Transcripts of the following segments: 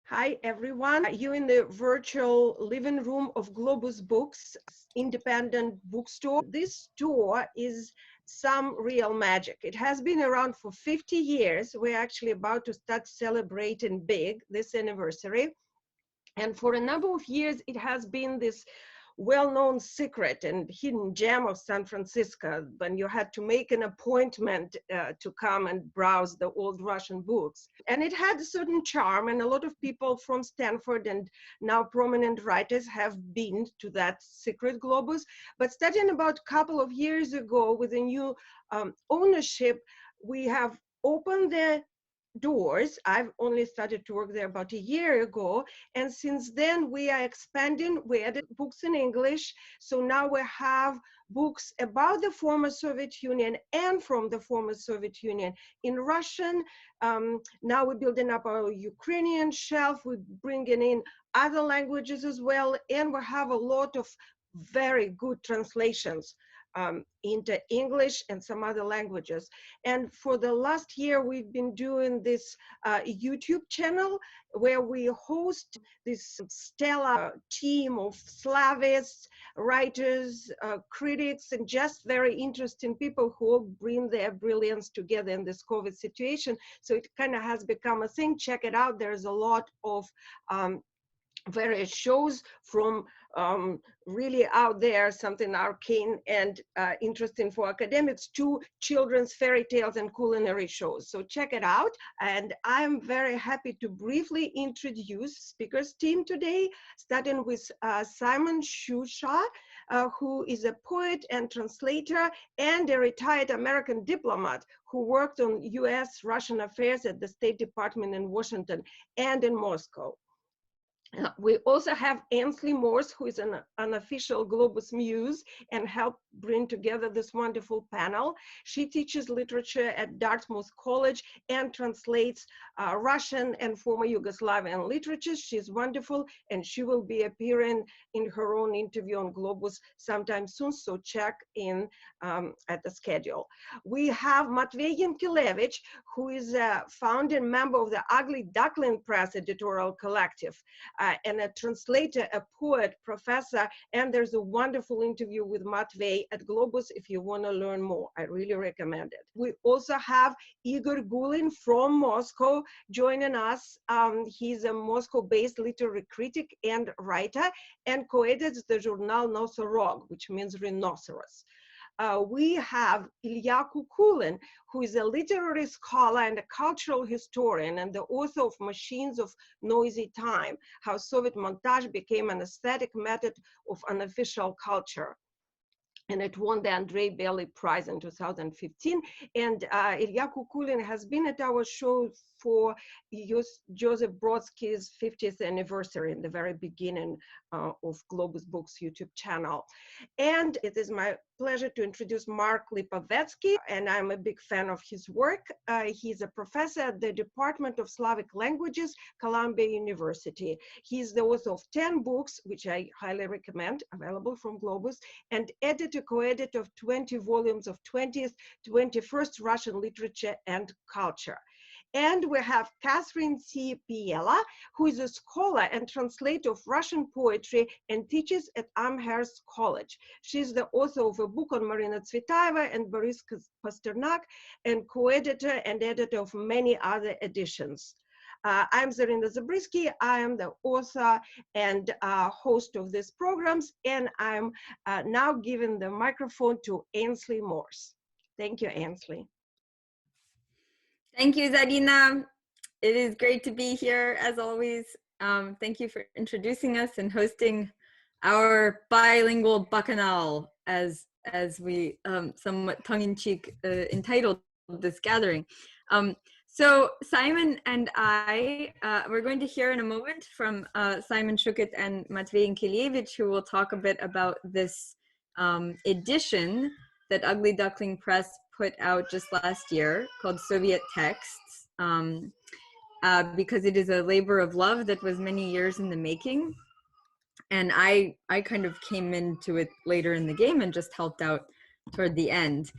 Hi, everyone. You in the virtual living room of Globus Books, independent bookstore. This store is some real magic. It has been around for 50 years. We're actually about to start celebrating big this anniversary. And for a number of years, it has been this well-known secret and hidden gem of San Francisco when you had to make an appointment to come and browse the old Russian books. And it had a certain charm, and a lot of people from Stanford and now prominent writers have been to that secret Globus. But starting about a couple of years ago with a new ownership, we have opened the doors. I've only started to work there about a year ago, and since then we are expanding. We added books in English, so now we have books about the former Soviet Union and from the former Soviet Union in Russian. Now we're building up our Ukrainian shelf. We're bringing in other languages as well, and we have a lot of very good translations into English and some other languages. And for the last year, we've been doing this YouTube channel where we host this stellar team of Slavists, writers, critics, and just very interesting people who all bring their brilliance together in this COVID situation. So it kind of has become a thing. Check it out. There's a lot of various shows from really out there, something arcane and interesting for academics, to children's fairy tales and culinary shows. So check it out. And I'm very happy to briefly introduce speakers team today, starting with Simon Schuchat, who is a poet and translator and a retired American diplomat who worked on US-Russian affairs at the State Department in Washington and in Moscow. We also have Ainsley Morse, who is an unofficial Globus muse and helped bring together this wonderful panel. She teaches literature at Dartmouth College and translates Russian and former Yugoslavian literatures. She's wonderful, and she will be appearing in her own interview on Globus sometime soon, so check in at the schedule. We have Matvey Yankelevich, who is a founding member of the Ugly Duckling Presse editorial collective. And a translator, a poet, professor, and there's a wonderful interview with Matvey at Globus if you want to learn more. I really recommend it. We also have Igor Gulin from Moscow joining us. He's a Moscow-based literary critic and writer, and co-edits the journal Nosorog, which means rhinoceros. We have Ilya Kukulin, who is a literary scholar and a cultural historian and the author of Machines of Noisy Time, How Soviet Montage Became an Aesthetic Method of Unofficial Culture. And it won the Andrei Bely Prize in 2015. And Ilya Kukulin has been at our show for Joseph Brodsky's 50th anniversary in the very beginning of Globus Books YouTube channel. And it is my pleasure to introduce Mark Lipovetsky, and I'm a big fan of his work. He's a professor at the Department of Slavic Languages, Columbia University. He's the author of 10 books, which I highly recommend, available from Globus, and editor, co-editor of 20 volumes of 20th, 21st Russian literature and culture. And we have Catherine C. Piela, who is a scholar and translator of Russian poetry and teaches at Amherst College. She's the author of a book on Marina Tsvetaeva and Boris Pasternak, and co-editor and editor of many other editions. I'm Zarina Zabriskie. I am the author and host of these programs, and I'm now giving the microphone to Ainsley Morse. Thank you, Ainsley. Thank you, Zarina. It is great to be here, as always. Thank you for introducing us and hosting our bilingual Bacchanal, as we somewhat tongue-in-cheek entitled this gathering. So Simon and I, we're going to hear in a moment from Simon Schuchat and Matvey Yankelevich, who will talk a bit about this edition that Ugly Duckling Presse put out just last year called Soviet Texts, because it is a labor of love that was many years in the making. And I kind of came into it later in the game and just helped out toward the end.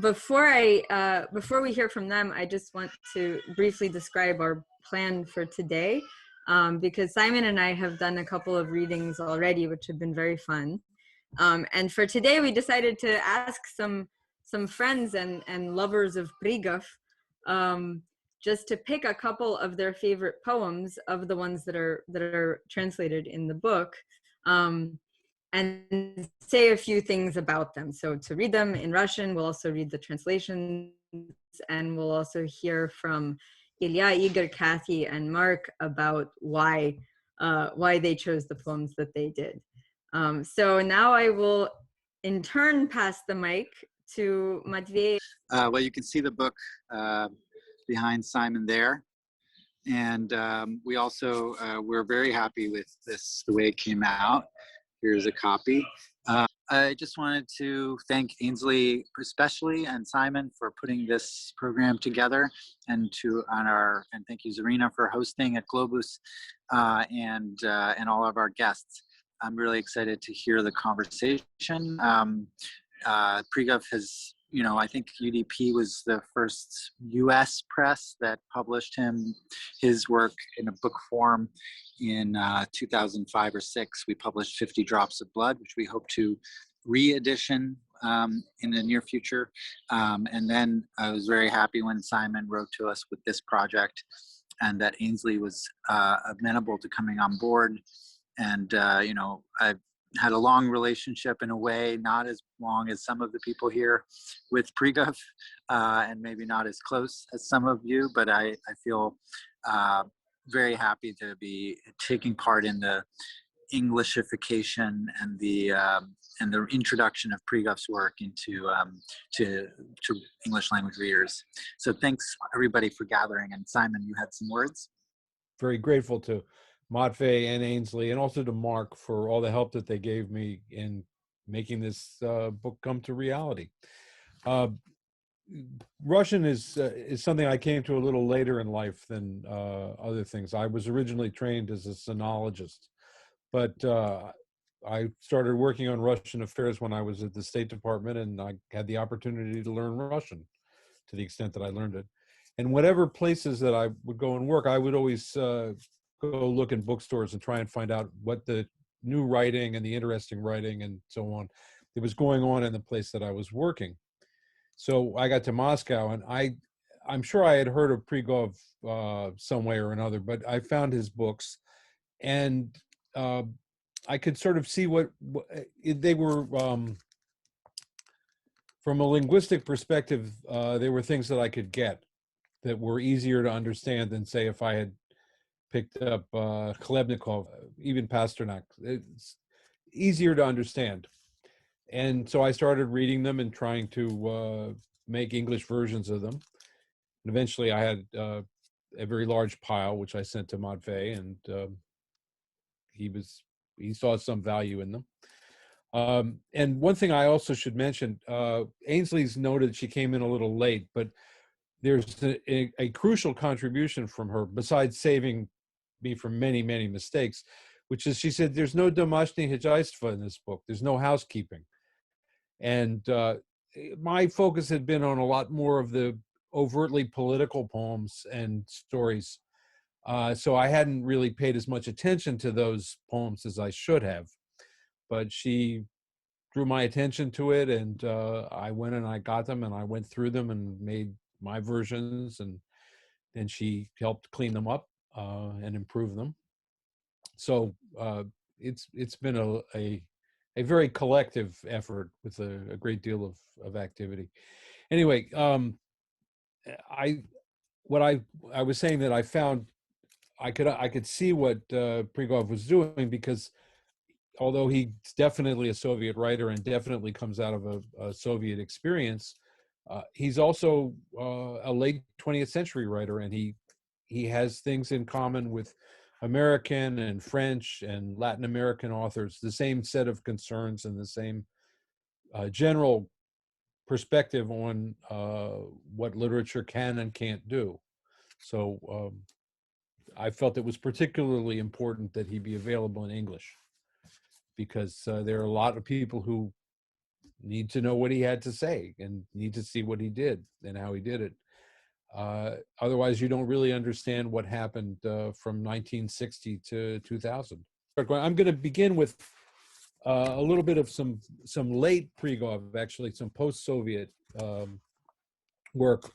Before we hear from them, I just want to briefly describe our plan for today. because Simon and I have done a couple of readings already, which have been very fun. And for today, we decided to ask some friends and lovers of Prigov just to pick a couple of their favorite poems of the ones that are translated in the book, and say a few things about them. So to read them in Russian, we'll also read the translations, and we'll also hear from Ilya, Igor, Kathy, and Mark about why they chose the poems that they did. So now I will in turn pass the mic to Matvey. Well, you can see the book behind Simon there. And we also, we're very happy with this, the way it came out. Here's a copy. I just wanted to thank Ainsley especially and Simon for putting this program together, and thank you Zarina for hosting at Globus, and all of our guests. I'm really excited to hear the conversation. Prigov has, I think UDP was the first US press that published his work in a book form in 2005 or 6. We published 50 Drops of Blood, which we hope to re-edition in the near future. And then I was very happy when Simon wrote to us with this project, and that Ainsley was amenable to coming on board. And, I've had a long relationship in a way, not as long as some of the people here with Prigov, and maybe not as close as some of you, but I feel very happy to be taking part in the Englishification and the introduction of Prigov's work into to English language readers. So thanks everybody for gathering. And Simon, you had some words? Very grateful to Matvey and Ainsley, and also to Mark for all the help that they gave me in making this book come to reality. Russian is something I came to a little later in life than other things. I was originally trained as a sinologist, but I started working on Russian affairs when I was at the State Department, and I had the opportunity to learn Russian to the extent that I learned it. And whatever places that I would go and work, I would always go look in bookstores and try and find out what the new writing and the interesting writing and so on that was going on in the place that I was working. So I got to Moscow, and I'm sure I had heard of Prigov some way or another, but I found his books, and I could sort of see what they were. From a linguistic perspective, they were things that I could get that were easier to understand than, say, if I had picked up Khlebnikov, even Pasternak. It's easier to understand. And so I started reading them and trying to make English versions of them. And eventually I had a very large pile, which I sent to Matvey, and he saw some value in them. And one thing I also should mention, Ainsley's noted she came in a little late, but there's a crucial contribution from her, besides saving me from many, many mistakes, which is she said, there's no domashny hijaystva in this book. There's no housekeeping. And my focus had been on a lot more of the overtly political poems and stories. So I hadn't really paid as much attention to those poems as I should have. But she drew my attention to it, and I went and I got them, and I went through them and made my versions, and then she helped clean them up and improve them. So it's been a very collective effort with a great deal of activity. Anyway, I was saying that I found I could see what Prigov was doing, because although he's definitely a Soviet writer and definitely comes out of a Soviet experience, he's also a late 20th century writer, and he has things in common with American and French and Latin American authors, the same set of concerns and the same general perspective on what literature can and can't do. So I felt it was particularly important that he be available in English, because there are a lot of people who need to know what he had to say and need to see what he did and how he did it. Otherwise, you don't really understand what happened from 1960 to 2000. I'm going to begin with a little bit of some late Prigov, actually, some post-Soviet work.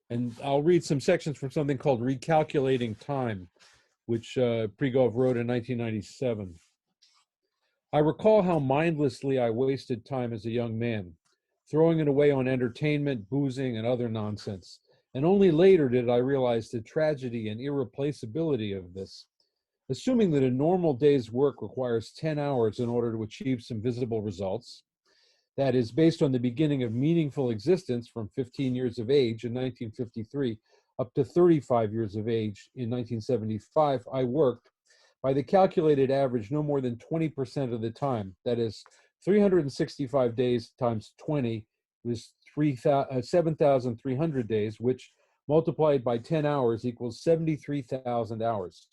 And I'll read some sections from something called Recalculating Time, which Prigov wrote in 1997. I recall how mindlessly I wasted time as a young man, throwing it away on entertainment, boozing, and other nonsense. And only later did I realize the tragedy and irreplaceability of this. Assuming that a normal day's work requires 10 hours in order to achieve some visible results, that is, based on the beginning of meaningful existence from 15 years of age in 1953 up to 35 years of age in 1975, I worked, by the calculated average, no more than 20% of the time. That is, 365 days times 20 was 7,300 days, which multiplied by 10 hours equals 73,000 hours.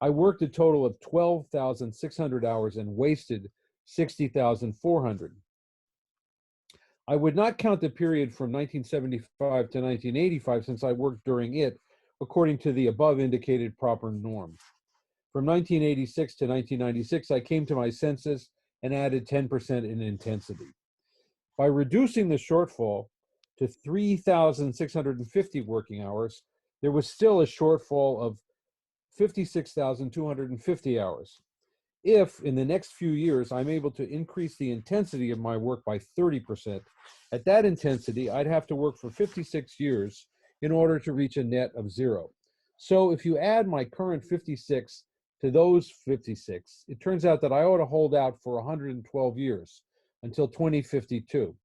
I worked a total of 12,600 hours and wasted 60,400. I would not count the period from 1975 to 1985 since I worked during it according to the above indicated proper norm. From 1986 to 1996, I came to my senses and added 10% in intensity. By reducing the shortfall to 3,650 working hours, there was still a shortfall of 56,250 hours. If, in the next few years, I'm able to increase the intensity of my work by 30%, at that intensity, I'd have to work for 56 years in order to reach a net of 0. So if you add my current 56 to those 56, it turns out that I ought to hold out for 112 years, until 2052.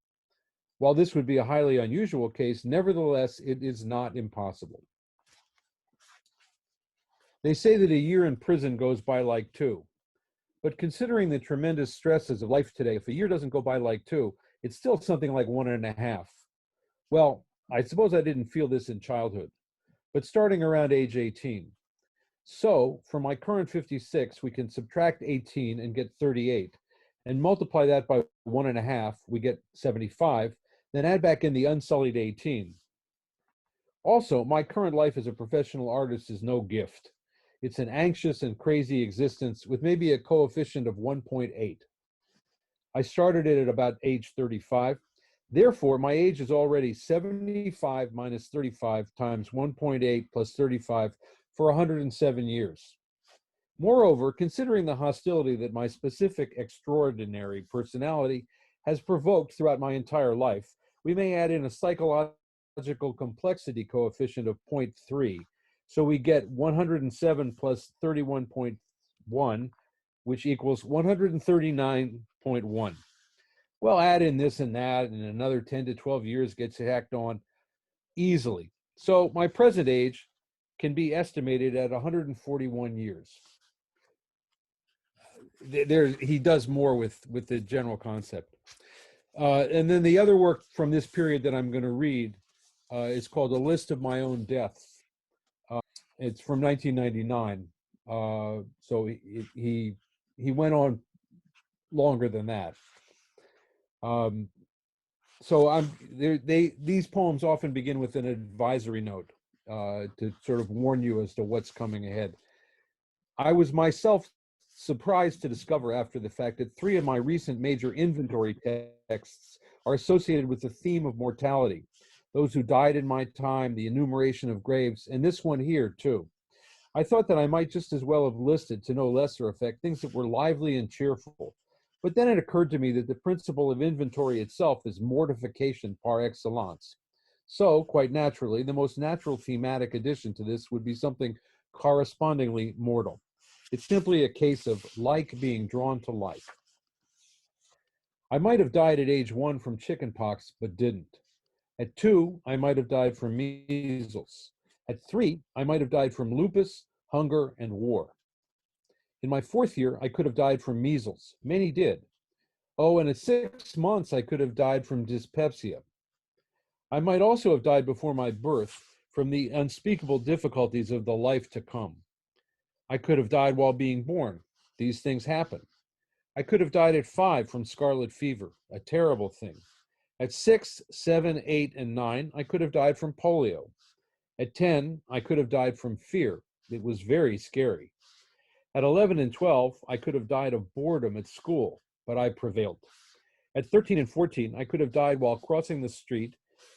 While this would be a highly unusual case, nevertheless, it is not impossible. They say that a year in prison goes by like 2. But considering the tremendous stresses of life today, if a year doesn't go by like 2, it's still something like 1.5. Well, I suppose I didn't feel this in childhood, but starting around age 18. So, from my current 56, we can subtract 18 and get 38, and multiply that by 1.5, we get 75, then add back in the unsullied 18. Also, my current life as a professional artist is no gift. It's an anxious and crazy existence with maybe a coefficient of 1.8. I started it at about age 35. Therefore, my age is already 75 minus 35 times 1.8 plus 35 for 107 years. Moreover, considering the hostility that my specific extraordinary personality has provoked throughout my entire life, we may add in a psychological complexity coefficient of 0.3. So we get 107 plus 31.1, which equals 139.1. Well, add in this and that, and another 10 to 12 years gets hacked on easily. So my present age can be estimated at 141 years. He does more with the general concept. And then the other work from this period that I'm going to read is called A List of My Own Deaths. It's from 1999. So he went on longer than that. So these poems often begin with an advisory note to sort of warn you as to what's coming ahead. I was myself surprised to discover after the fact that 3 of my recent major inventory texts are associated with the theme of mortality. Those who died in my time, the enumeration of graves, and this one here too. I thought that I might just as well have listed, to no lesser effect, things that were lively and cheerful. But then it occurred to me that the principle of inventory itself is mortification par excellence. So, quite naturally, the most natural thematic addition to this would be something correspondingly mortal. It's simply a case of like being drawn to like. I might have died at age 1 from chickenpox, but didn't. At 2, I might have died from measles. At 3, I might have died from lupus, hunger, and war. In my 4th year, I could have died from measles. Many did. Oh, and at 6 months, I could have died from dyspepsia. I might also have died before my birth from the unspeakable difficulties of the life to come. I could have died while being born. These things happen. I could have died at 5 from scarlet fever, a terrible thing. At 6, 7, 8, and 9, I could have died from polio. At 10, I could have died from fear. It was very scary. At 11 and 12, I could have died of boredom at school, but I prevailed. At 13 and 14, I could have died while crossing the street,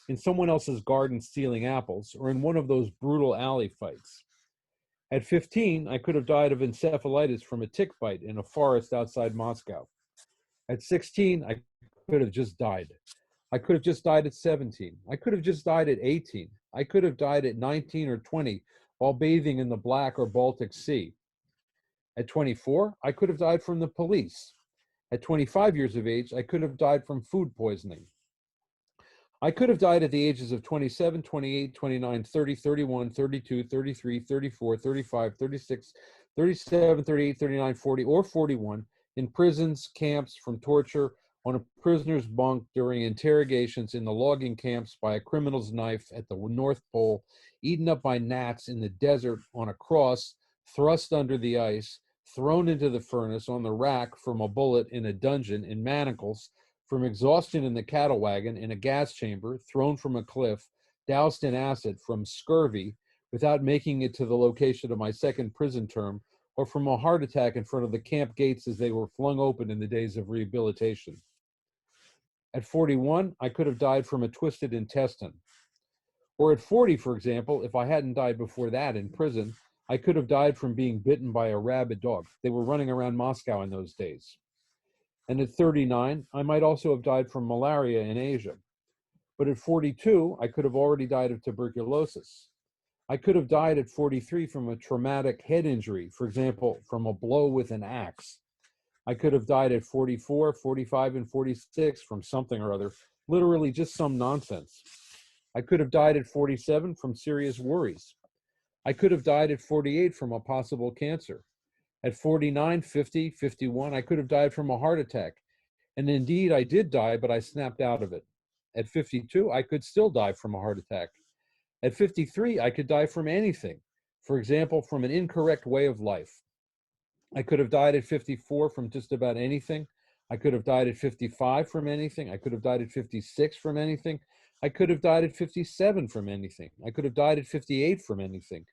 in someone else's garden stealing apples, or in one of those brutal alley fights. At 15, I could have died of encephalitis from a tick bite in a forest outside Moscow. At 16, I could have just died. I could have just died at 17. I could have just died at 18. I could have died at 19 or 20 while bathing in the Black or Baltic Sea. At 24, I could have died from the police. At 25 years of age, I could have died from food poisoning. I could have died at the ages of 27, 28, 29, 30, 31, 32, 33, 34, 35, 36, 37, 38, 39, 40, or 41 in prisons, camps, from torture, on a prisoner's bunk during interrogations in the logging camps, by a criminal's knife at the North Pole, eaten up by gnats in the desert, on a cross, thrust under the ice, thrown into the furnace, on the rack from a bullet in a dungeon, in manacles, from exhaustion in the cattle wagon, in a gas chamber, thrown from a cliff, doused in acid, from scurvy, without making it to the location of my second prison term, or from a heart attack in front of the camp gates as they were flung open in the days of rehabilitation. At 41, I could have died from a twisted intestine. Or at 40, for example, if I hadn't died before that in prison, I could have died from being bitten by a rabid dog. They were running around Moscow in those days. And at 39, I might also have died from malaria in Asia. But at 42, I could have already died of tuberculosis. I could have died at 43 from a traumatic head injury, for example, from a blow with an axe. I could have died at 44, 45, and 46 from something or other, literally just some nonsense. I could have died at 47 from serious worries. I could have died at 48 from a possible cancer. At 49, 50, 51, I could have died from a heart attack. And indeed, I did die, but I snapped out of it. At 52, I could still die from a heart attack. At 53, I could die from anything. For example, from an incorrect way of life. I could have died at 54 from just about anything. I could have died at 55 from anything. I could have died at 56 from anything. I could have died at 57 from anything. I could have died at 58 from anything.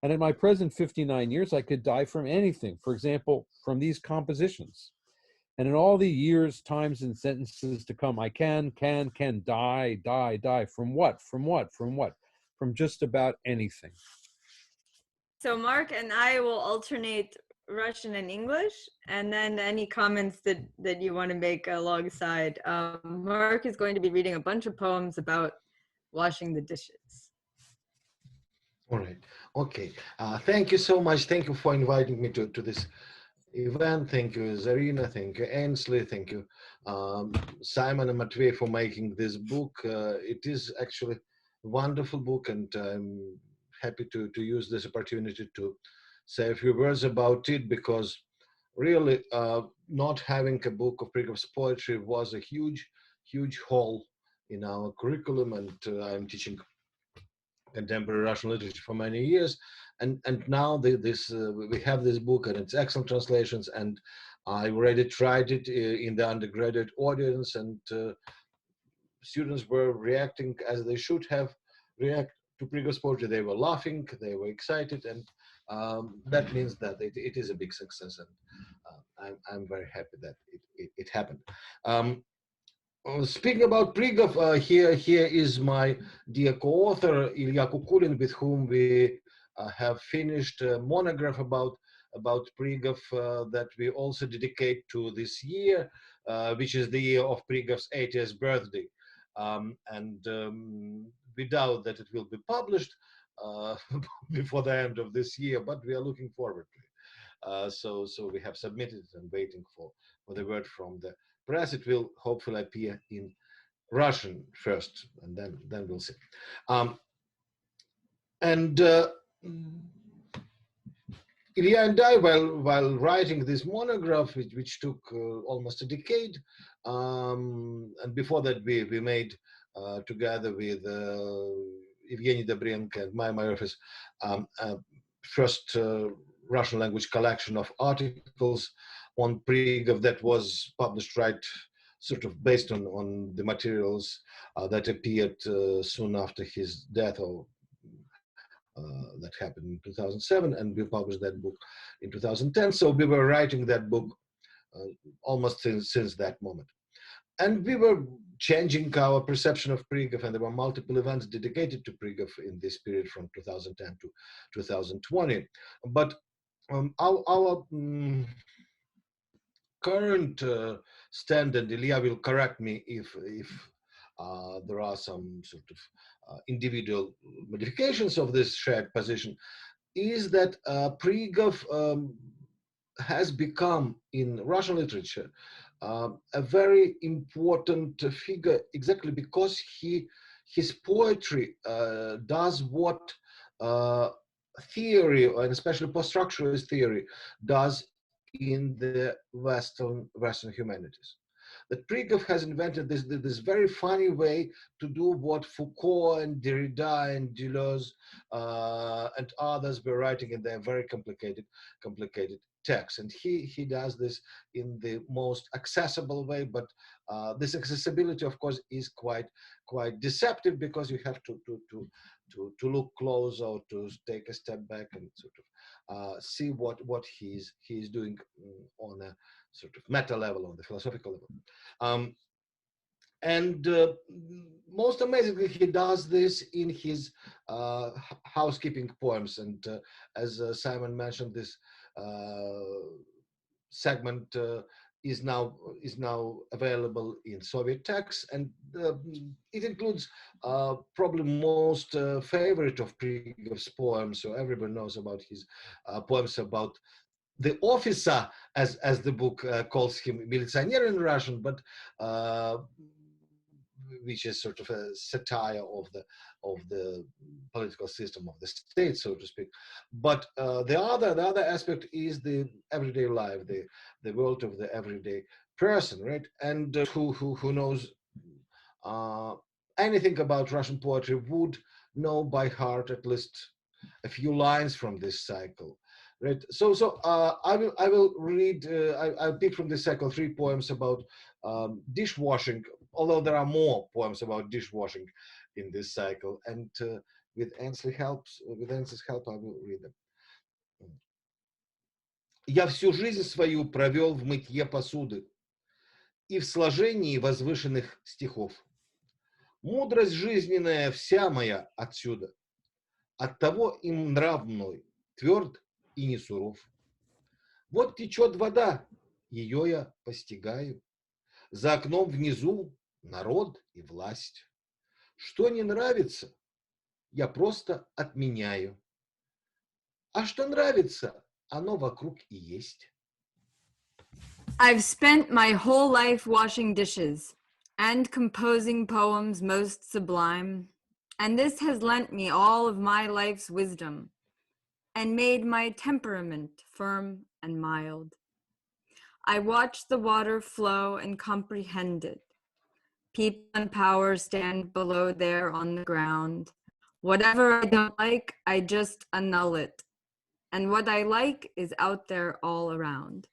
And at my present 59 years, I could die from anything. For example, from these compositions. And in all the years, times, and sentences to come, I can die. From what? From what? From what? From just about anything. So Mark and I will alternate Russian and English, and then any comments that you want to make alongside. Mark is going to be reading a bunch of poems about washing the dishes. All right. Okay. Thank you so much. Thank you for inviting me to this event. Thank you, Zarina. Thank you, Ainsley. Thank you, Simon and Matvey, for making this book. It is actually a wonderful book, and I'm happy to use this opportunity to say a few words about it, because really not having a book of Prigov's poetry was a huge hole in our curriculum, and I'm teaching contemporary Russian literature for many years, and now we have this book, and it's excellent translations, and I already tried it in the undergraduate audience, and students were reacting as they should have react to Prigov's poetry. They were laughing, they were excited, and that means that it is a big success, and I'm very happy that it happened. Speaking about Prigov, here is my dear co-author Ilya Kukulin, with whom we have finished a monograph about Prigov that we also dedicate to this year, which is the year of Prigov's 80th birthday. We doubt that it will be published before the end of this year, but we are looking forward to it. So we have submitted it and waiting for the word from the press. It will hopefully appear in Russian first, and then we'll see. Ilya and I, while writing this monograph, which took almost a decade, and before that we made together with Evgeny Dobrenko and my office first Russian language collection of articles on Prigov that was published right sort of based on the materials that appeared soon after his death, or that happened in 2007, and we published that book in 2010. So we were writing that book almost since that moment. And we were changing our perception of Prigov, and there were multiple events dedicated to Prigov in this period from 2010 to 2020. But our current standard, Ilya will correct me if there are some sort of individual modifications of this shared position, is that Prigov has become in Russian literature a very important figure, exactly because his poetry does what theory, and especially post-structuralist theory, does in the Western humanities. That Prigov has invented this very funny way to do what Foucault and Derrida and Deleuze and others were writing in their very complicated texts. And he does this in the most accessible way, but this accessibility, of course, is quite deceptive, because you have to look close, or to take a step back and sort of see what he's doing on a sort of meta level, on the philosophical level. And most amazingly, he does this in his housekeeping poems. And as Simon mentioned, this segment is now available in Soviet texts, and it includes probably most favorite of Prigov's poems. So everybody knows about his poems about the officer, as the book calls him, militsioner in Russian, but which is sort of a satire of the political system of the state, so to speak. But the other aspect is the everyday life, the world of the everyday person, right? And who knows anything about Russian poetry would know by heart at least a few lines from this cycle. Right. So I will read. I'll pick from this cycle 3 poems about dishwashing. Although there are more poems about dishwashing in this cycle, and with Ainsley's help, I will read them. Я всю жизнь свою провел в мытье посуды и в сложении возвышенных стихов. Мудрость жизненная вся моя отсюда. Оттого им нрав мной тверд и не суров. Вот течет вода, ее я постигаю. За окном внизу народ и власть. Что не нравится, я просто отменяю. А что нравится, оно вокруг и есть. I've spent my whole life washing dishes and composing poems most sublime, and this has lent me all of my life's wisdom and made my temperament firm and mild. I watch the water flow and comprehend it. People and power stand below there on the ground. Whatever I don't like, I just annul it. And what I like is out there all around.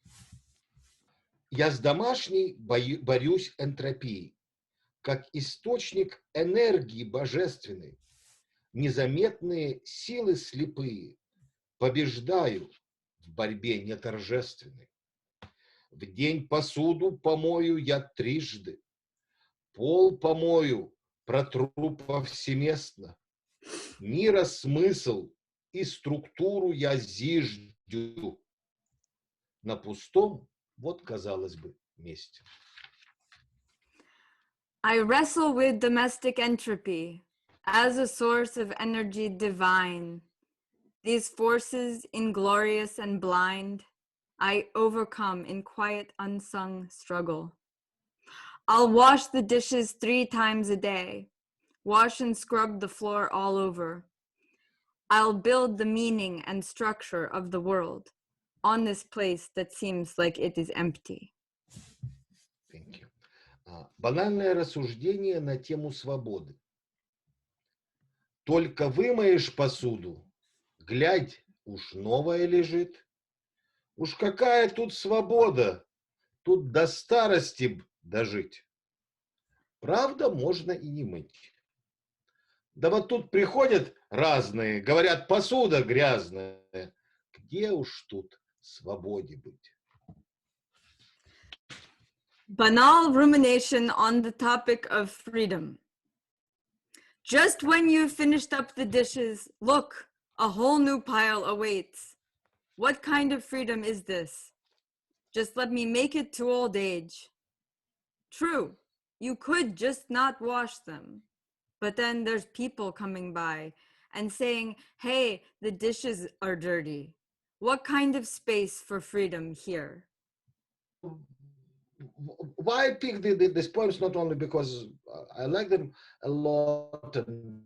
Я с домашней борюсь энтропией, как источник энергии божественной. Незаметные силы слепые побеждаю в борьбе неторжественной. В день посуду помою я трижды, пол помою, протру повсеместно. Мира смысл и структуру я зиждю на пустом, вот, казалось бы, месте. I wrestle with domestic entropy as a source of energy divine. These forces, inglorious and blind, I overcome in quiet, unsung struggle. I'll wash the dishes 3 times a day, wash and scrub the floor all over. I'll build the meaning and structure of the world on this place that seems like it is empty. Thank you. Банальное рассуждение на тему свободы. Только вымоешь посуду, глядь, уж новая лежит. Уж какая тут свобода, тут до старости дожить. Правда, можно и не мыть. Да вот тут приходят разные, говорят, посуда грязная. Где уж тут свободе быть? Banal rumination on the topic of freedom. Just when you've finished up the dishes, look, a whole new pile awaits. What kind of freedom is this? Just let me make it to old age. True, you could just not wash them. But then there's people coming by and saying, hey, the dishes are dirty. What kind of space for freedom here? Why I pick these poems? Not only because I like them a lot and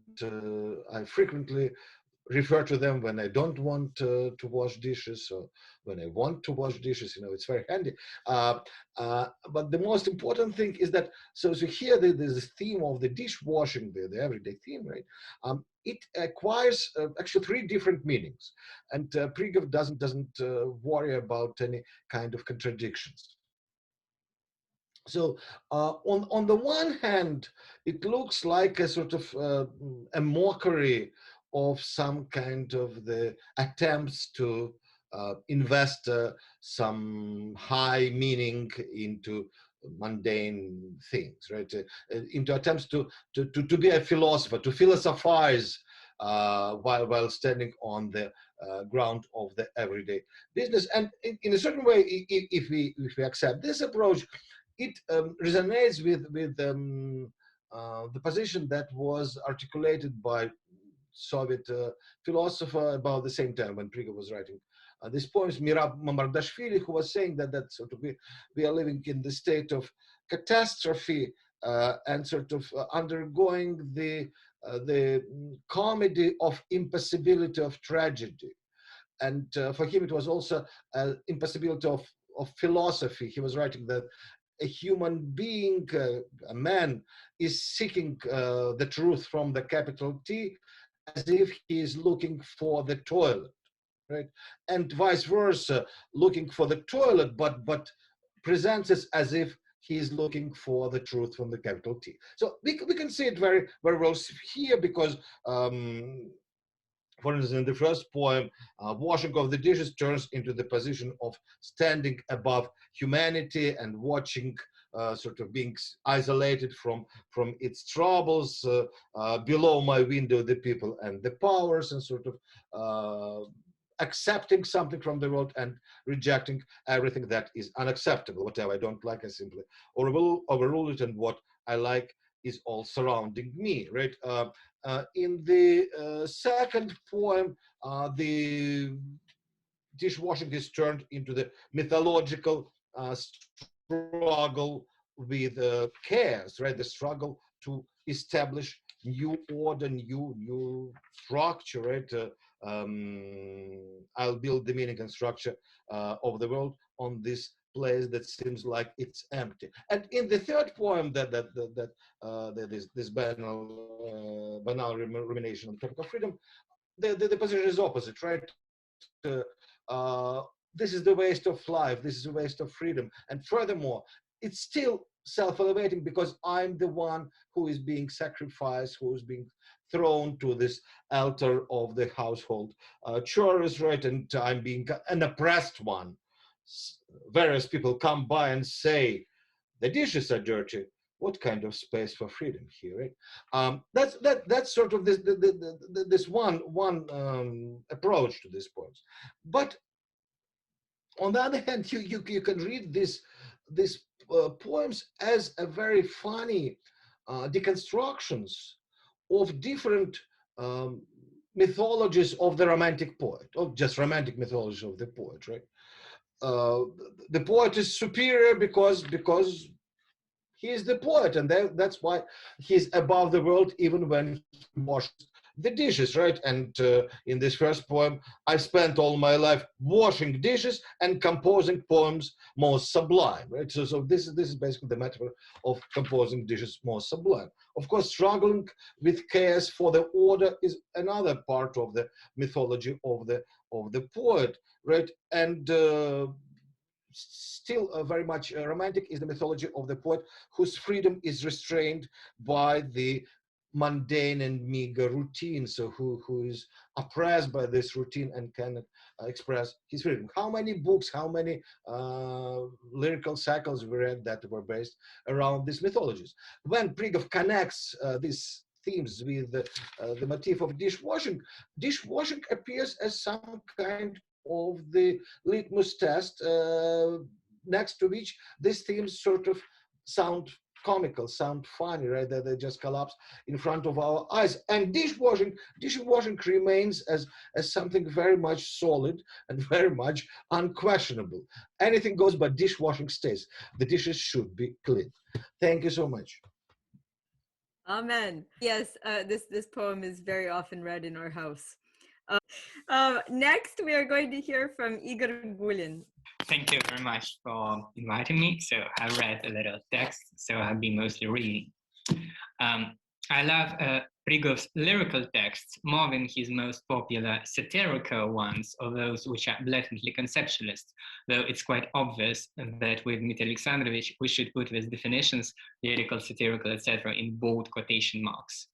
I frequently refer to them when I don't want to wash dishes or when I want to wash dishes. It's very handy. But the most important thing is that, so here there's this theme of the dishwashing, the everyday theme, right? It acquires actually three different meanings. And Prigov doesn't worry about any kind of contradictions. So on the one hand, it looks like a sort of a mockery of some kind of the attempts to invest some high meaning into mundane things, right? Into attempts to be a philosopher, to philosophize while standing on the ground of the everyday business. And in a certain way, if we accept this approach, it resonates with the position that was articulated by Soviet philosopher about the same time when Prigov was writing these poems. Mirab Mamardashvili, who was saying that sort of we are living in the state of catastrophe and sort of undergoing the comedy of impossibility of tragedy. And for him, it was also impossibility of philosophy. He was writing that a human being, a man, is seeking the truth from the capital T as if he is looking for the toilet, right? And vice versa, looking for the toilet, but presents it as if he is looking for the truth from the capital T. So we can see it very, very well here because for instance, in the first poem, washing of the dishes turns into the position of standing above humanity and watching, sort of being isolated from its troubles, below my window the people and the powers, and sort of accepting something from the world and rejecting everything that is unacceptable. Whatever I don't like, I simply overrule it, and what I like is all surrounding me, right? In the second poem, the dishwashing is turned into the mythological struggle with chaos, right? The struggle to establish new order, new structure, right? I'll build the meaning and structure of the world on this place that seems like it's empty. And in the third poem, this banal rumination on the topic of freedom, the position is opposite, right? This is the waste of life. This is a waste of freedom. And furthermore, it's still self-elevating because I'm the one who is being sacrificed, who is being thrown to this altar of the household chores, right? And I'm being an oppressed one. Various people come by and say, the dishes are dirty. What kind of space for freedom here, right? That's sort of this one approach to these poems. But on the other hand, you can read these poems as a very funny deconstructions of different mythologies of the romantic poet, or just romantic mythology of the poet, right? The poet is superior because he is the poet, and that's why he's above the world even when he washes the dishes, right? And in this first poem, I spent all my life washing dishes and composing poems most sublime, right? So this is basically the metaphor of composing dishes most sublime. Of course, struggling with chaos for the order is another part of the mythology of the poet, right? And still very much romantic is the mythology of the poet whose freedom is restrained by the mundane and meager routine, so who is oppressed by this routine and cannot express his freedom. How many books, how many lyrical cycles we read that were based around these mythologies? When Prigov connects these themes with the motif of dishwashing, dishwashing appears as some kind of the litmus test next to which these themes sort of sound comical, sound funny, right? That they just collapse in front of our eyes. And dishwashing remains as something very much solid and very much unquestionable. Anything goes, but dishwashing stays. The dishes should be clean. Thank you so much. Amen. Yes, this poem is very often read in our house. Next, we are going to hear from Igor Gulin. Thank you very much for inviting me. So I read a little text, so I'll be mostly reading. I love Prigov's lyrical texts more than his most popular satirical ones, or those which are blatantly conceptualist, though it's quite obvious that with Dmitri Alexandrovich, we should put these definitions, lyrical, satirical, etc., in bold quotation marks.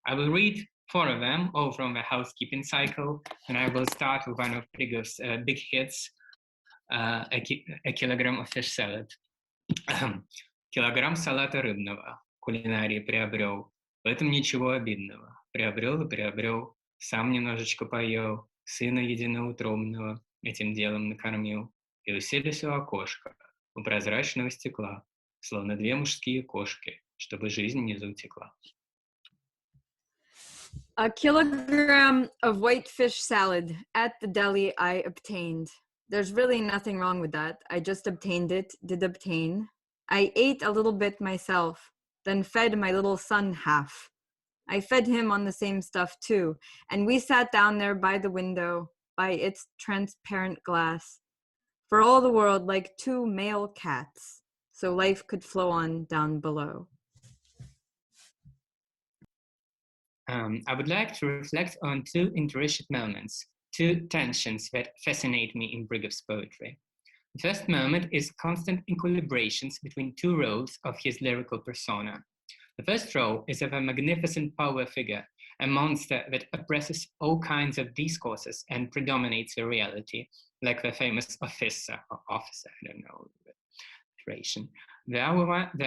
I will read 4 of them, all from the housekeeping cycle, and I will start with one of Prigov's big hits, a kilogram of fish salad. Килограмм салата рыбного кулинарии приобрел, в этом ничего обидного. Приобрел и приобрел, сам немножечко поел, сына единоутробного этим делом накормил. И уселись у окошка, у прозрачного стекла, словно 2 мужские кошки, чтобы жизнь не заутекла. A kilogram of white fish salad at the deli I obtained. There's really nothing wrong with that. I just obtained it, did obtain. I ate a little bit myself, then fed my little son half. I fed him on the same stuff too, and we sat down there by the window, by its transparent glass, for all the world like 2 male cats, so life could flow on down below. I would like to reflect on 2 interrelated moments, 2 tensions that fascinate me in Prigov's poetry. The first moment is constant equilibrations between 2 roles of his lyrical persona. The first role is of a magnificent power figure, a monster that oppresses all kinds of discourses and predominates the reality, like the famous officer, or officer, I don't know the iteration. The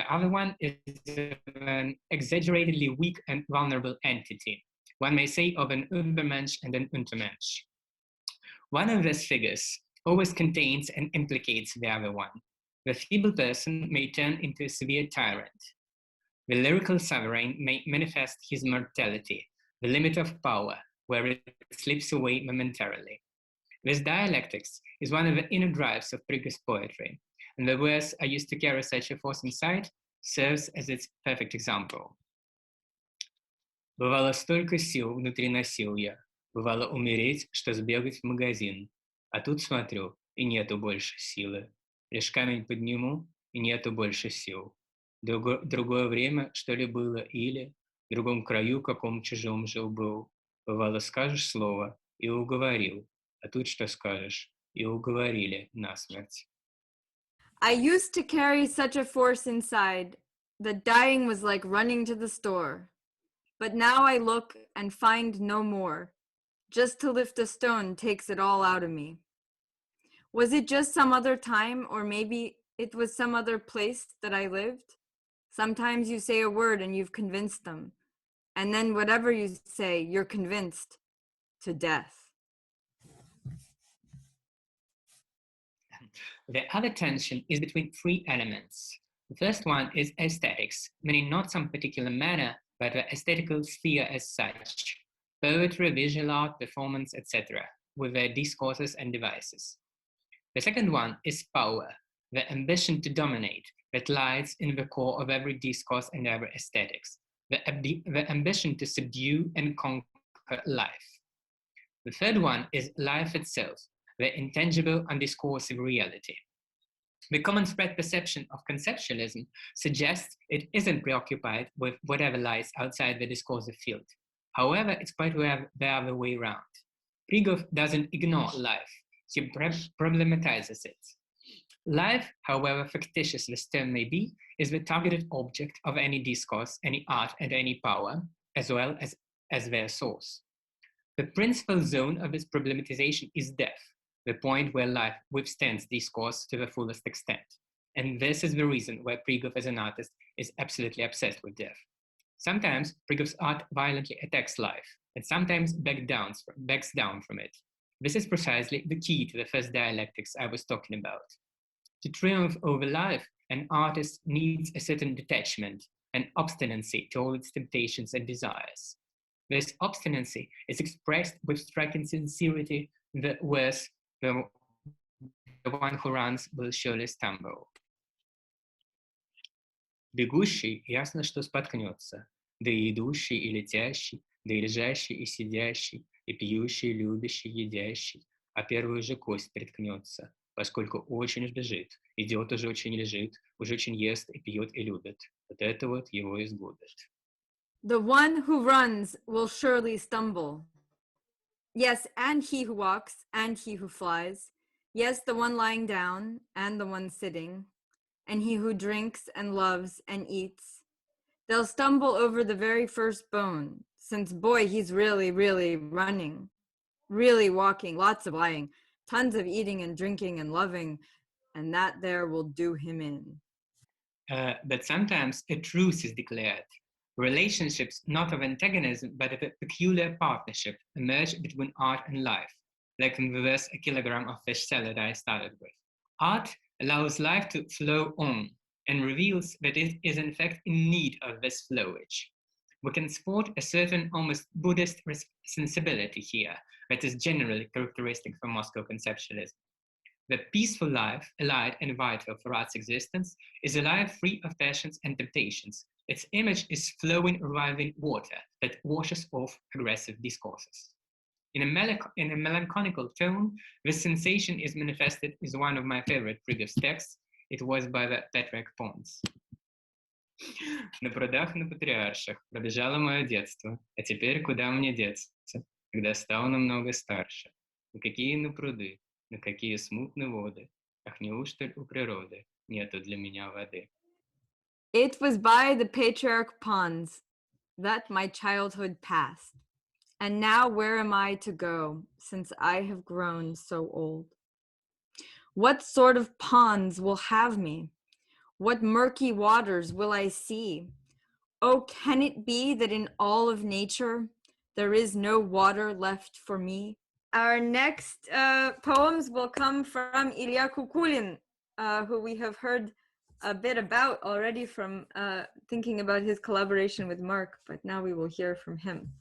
other one is an exaggeratedly weak and vulnerable entity. One may say of an Übermensch and an Untermensch. One of these figures always contains and implicates the other one. The feeble person may turn into a severe tyrant. The lyrical sovereign may manifest his mortality, the limit of power, where it slips away momentarily. This dialectics is one of the inner drives of Prigov's poetry, and the verse I used to carry such a force inside serves as its perfect example. Бывало, столько сил внутри носил я, бывало умереть, что сбегать в магазин, а тут смотрю, и нету больше силы. Лишь камень подниму, и нету больше сил. Другое время, что ли, было, или в другом краю, каком чужом жил-был. Бывало, скажешь слово, и уговорил, а тут что скажешь, и уговорили насмерть. I used to carry such a force inside that dying was like running to the store. But now I look and find no more. Just to lift a stone takes it all out of me. Was it just some other time, or maybe it was some other place that I lived? Sometimes you say a word and you've convinced them. And then whatever you say, you're convinced to death. The other tension is between 3 elements. The first one is aesthetics, meaning not some particular manner, but the aesthetical sphere as such, poetry, visual art, performance, etc., with their discourses and devices. The second one is power, the ambition to dominate that lies in the core of every discourse and every aesthetics, the ambition to subdue and conquer life. The third one is life itself, the intangible and discursive reality. The common spread perception of conceptualism suggests it isn't preoccupied with whatever lies outside the discursive field. However, it's quite the other way around. Prigov doesn't ignore life, he problematizes it. Life, however fictitious this term may be, is the targeted object of any discourse, any art, and any power, as well as their source. The principal zone of this problematization is death, the point where life withstands discourse to the fullest extent. And this is the reason why Prigov as an artist is absolutely obsessed with death. Sometimes Prigov's art violently attacks life, and sometimes backs down from it. This is precisely the key to the first dialectics I was talking about. To triumph over life, an artist needs a certain detachment and obstinacy to all its temptations and desires. This obstinacy is expressed with striking sincerity, the worse, the one who runs will surely stumble. Бегущий ясно, что споткнется, да и идущий, и летящий, да и лежащий, и сидящий, и пьющий, любящий, едящий, а первую же кость приткнется, поскольку очень уж бежит, идет уже очень лежит, уже очень ест и пьет и любит. Вот это вот его изгубит. The one who runs will surely stumble. Yes, and he who walks, and he who flies. Yes, the one lying down, and the one sitting, and he who drinks and loves and eats. They'll stumble over the very first bone, since boy, he's really, really running, really walking, lots of lying, tons of eating and drinking and loving, and that there will do him in. But sometimes a truce is declared. Relationships not of antagonism, but of a peculiar partnership emerge between art and life, like in the verse "A kilogram of fish salad" I started with. Art allows life to flow on and reveals that it is in fact in need of this flowage. We can spot a certain almost Buddhist sensibility here that is generally characteristic for Moscow conceptualism. The peaceful life, allied and vital for art's existence, is a life free of passions and temptations. Its image is flowing, reviving water that washes off aggressive discourses. In a melancholical tone, this sensation is manifested in one of my favorite Prigov's texts. It was by the Patriarch Pons. На прудах, на патриарших пробежало мое детство, а теперь куда мне деться, когда стал намного старше? На какие на пруды, на какие смутные воды, ах, неужто у природы нету для меня воды? It was by the Patriarch Pons that my childhood passed. And now where am I to go, since I have grown so old? What sort of ponds will have me? What murky waters will I see? Oh, can it be that in all of nature there is no water left for me? Our next poems will come from Ilya Kukulin, who we have heard a bit about already from thinking about his collaboration with Mark, but now we will hear from him.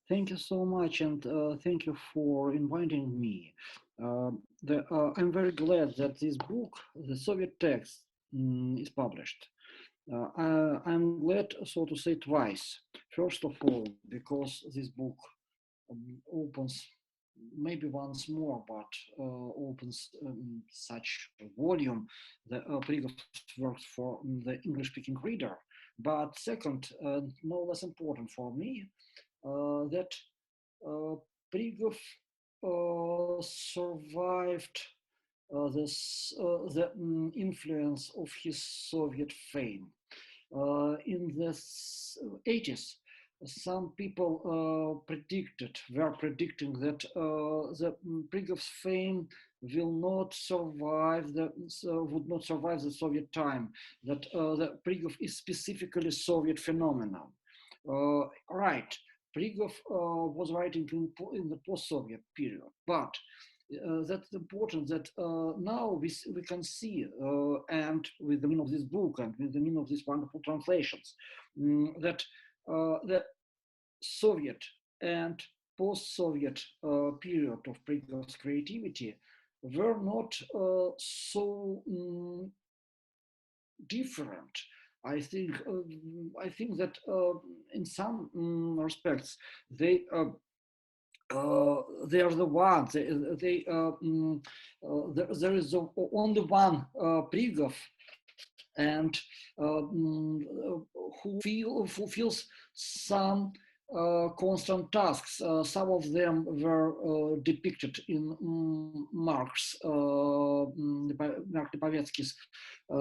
Thank you so much, and thank you for inviting me. I'm very glad that this book, the Soviet text, is published. I'm glad, so to say, twice. First of all, because this book opens, maybe once more, but opens such a volume, the Prigov works for the English-speaking reader. But second, no less important for me, that Prigov survived the influence of his Soviet fame. In the 80s, some people were predicting that the Prigov's fame will not survive would not survive the Soviet time, that the Prigov is specifically Soviet phenomenon. Right, Prigov was writing in the post-Soviet period, but that's important that now we can see, and with the meaning of this book and with the meaning of these wonderful translations, that the Soviet and post-Soviet period of Prigov's creativity were not so different. I think that in some respects they are the ones. There is only one Prigov, and who feels some constant tasks. Some of them were depicted in Mark Lipovetsky's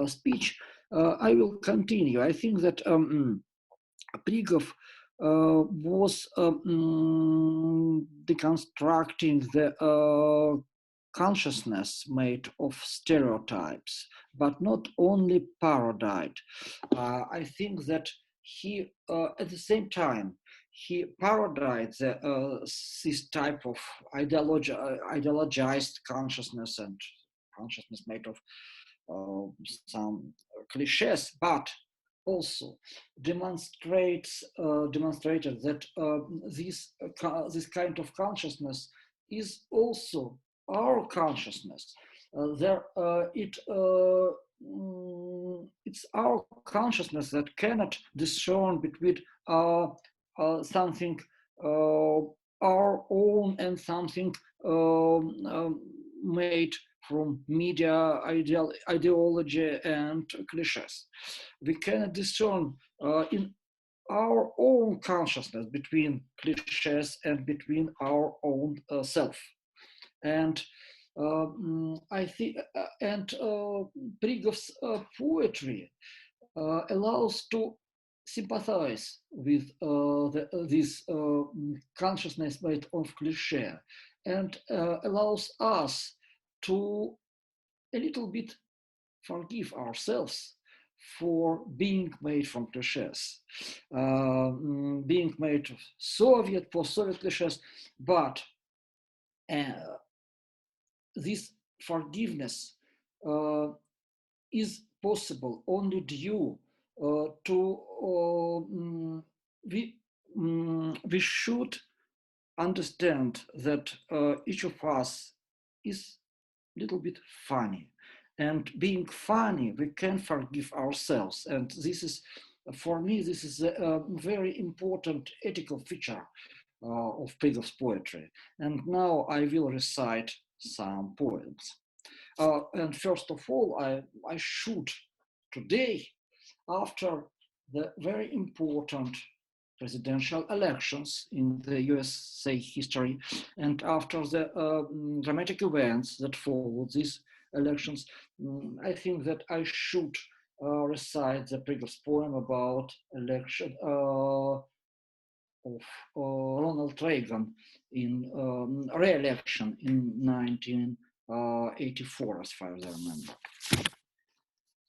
speech. I will continue. I think that Prigov was deconstructing the consciousness made of stereotypes, but not only parodied. I think that he, at the same time, he parodied this type of ideologized consciousness and consciousness made of some cliches, but also demonstrated that this kind of consciousness is also our consciousness. It's our consciousness that cannot discern between something our own and something made from media, ideology, and cliches. We cannot discern in our own consciousness between cliches and between our own self. And I think, Prigov's poetry allows to sympathize with this consciousness made of cliché, and allows us to a little bit forgive ourselves for being made from cliches, being made of Soviet, post-Soviet cliches, but this forgiveness is possible only due to we should understand that each of us is a little bit funny, and being funny we can forgive ourselves, and this is, for me, this is a very important ethical feature of Prigov's poetry. And now I will recite some poems. And first of all, I should today, after the very important presidential elections in the USA history, and after the dramatic events that followed these elections, I think that I should recite the Prigov's poem about election of Ronald Reagan in re-election in 1984, as far as I remember.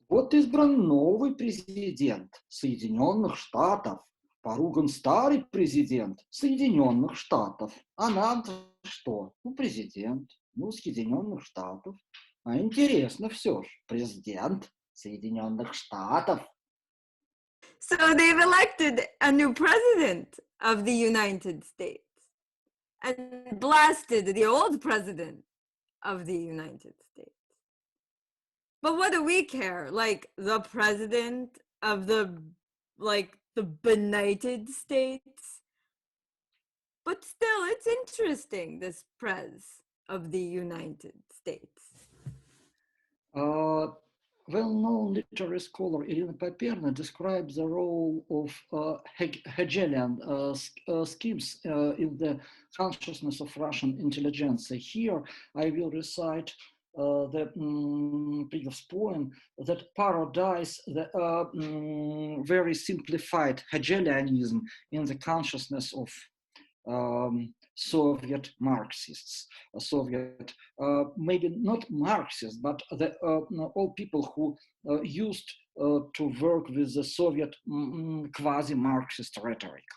Вот избран новый президент Соединенных Штатов. Поруган старый президент Соединенных Штатов. А нам что? Ну, президент, Соединенных Штатов. А интересно все же, президент Соединенных Штатов. So they've elected a new president of the United States and blasted the old president of the United States. But what do we care? Like the president of the benighted states? But still, it's interesting, this prez of the United States. Well-known literary scholar Irina Paperna describes the role of Hegelian schemes in the consciousness of Russian intelligentsia. Here, I will recite the Prigov's poem that parodies the very simplified Hegelianism in the consciousness of Soviet Marxists, Soviet, maybe not Marxists, but all people who used to work with the Soviet quasi-Marxist rhetoric.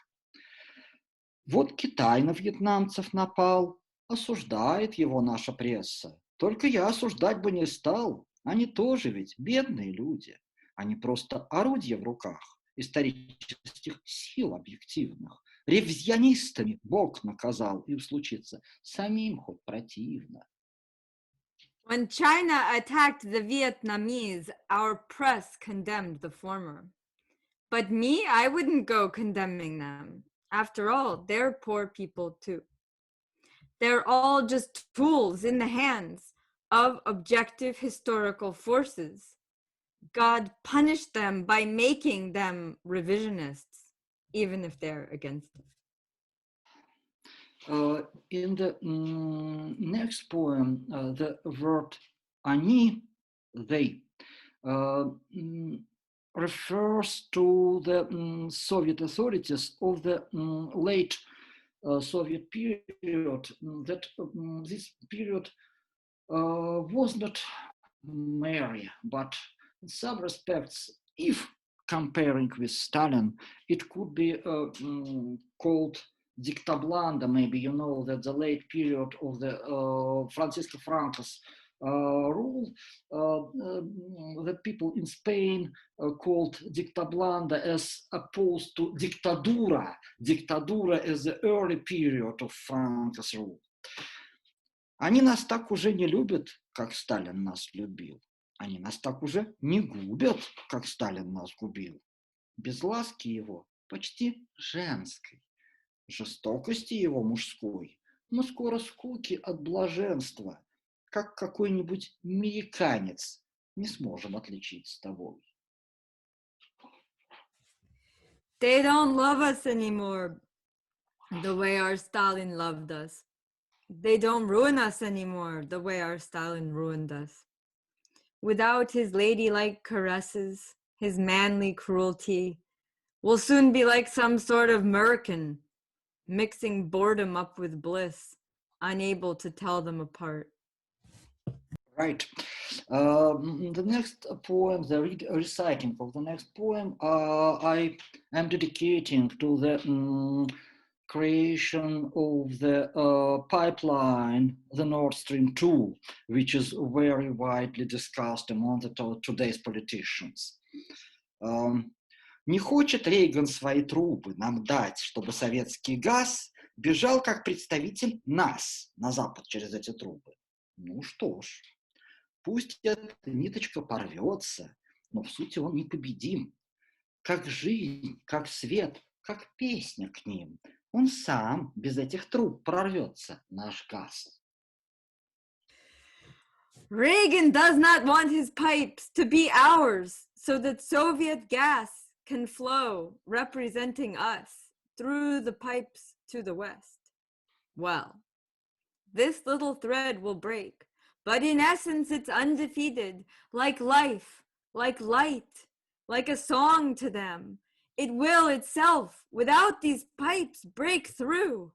Вот Китай на вьетнамцев напал, осуждает его наша пресса. Только я осуждать бы не стал, они тоже ведь бедные люди, они просто орудия в руках исторических сил объективных. Ревизионистами Бог наказал, им случится самим хоть противно. When China attacked the Vietnamese, our press condemned the former. But me, I wouldn't go condemning them. After all, they're poor people too. They're all just tools in the hands of objective historical forces. God punished them by making them revisionists, even if they're against it. In the next poem, the word "они," they, refers to the Soviet authorities of the late Soviet period. That this period was not merry, but in some respects, if comparing with Stalin, it could be called dictablanda. Maybe you know that the late period of the Francisco Franco's rule, the people in Spain called dictablanda as opposed to dictadura. Dictadura is the early period of Franco's rule. Они нас так уже не любят, как Сталин нас любил. Они нас так уже не губят, как Сталин нас губил. Без ласки его почти женской, жестокости его мужской, но скоро скуки от блаженства, как какой-нибудь американец, не сможем отличить с тобой. They don't love us anymore the way our Stalin loved us. They don't ruin us anymore the way our Stalin ruined us. Without his ladylike caresses, his manly cruelty, we'll soon be like some sort of merkin, mixing boredom up with bliss, unable to tell them apart. Right. The next poem, the reciting of the next poem, I am dedicating to the creation of the pipeline, the Nord Stream 2, which is very widely discussed among today's politicians. Не хочет Рейган свои трубы нам дать, чтобы советский газ бежал как представитель нас на запад через эти трубы. Ну что ж, пусть эта ниточка порвется, но в сути он непобедим. Как жизнь, как свет, как песня к ним. Он сам без этих труб прорвется, наш газ. Reagan does not want his pipes to be ours so that Soviet gas can flow, representing us, through the pipes to the west. Well, this little thread will break, but in essence it's undefeated, like life, like light, like a song to them. It will itself, without these pipes, break through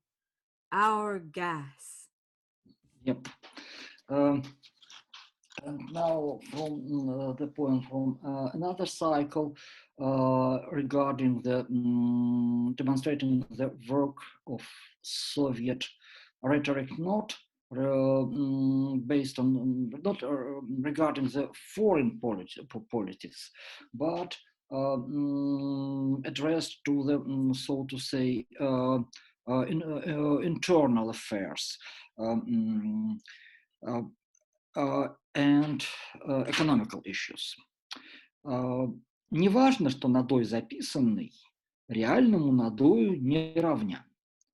our gas. Yep. And now from the poem from another cycle regarding the demonstrating the work of Soviet rhetoric, not based on, not regarding the foreign politics, but addressed to the, so to say, internal affairs and economical issues. Не важно, что надой записанный реальному надою не равня.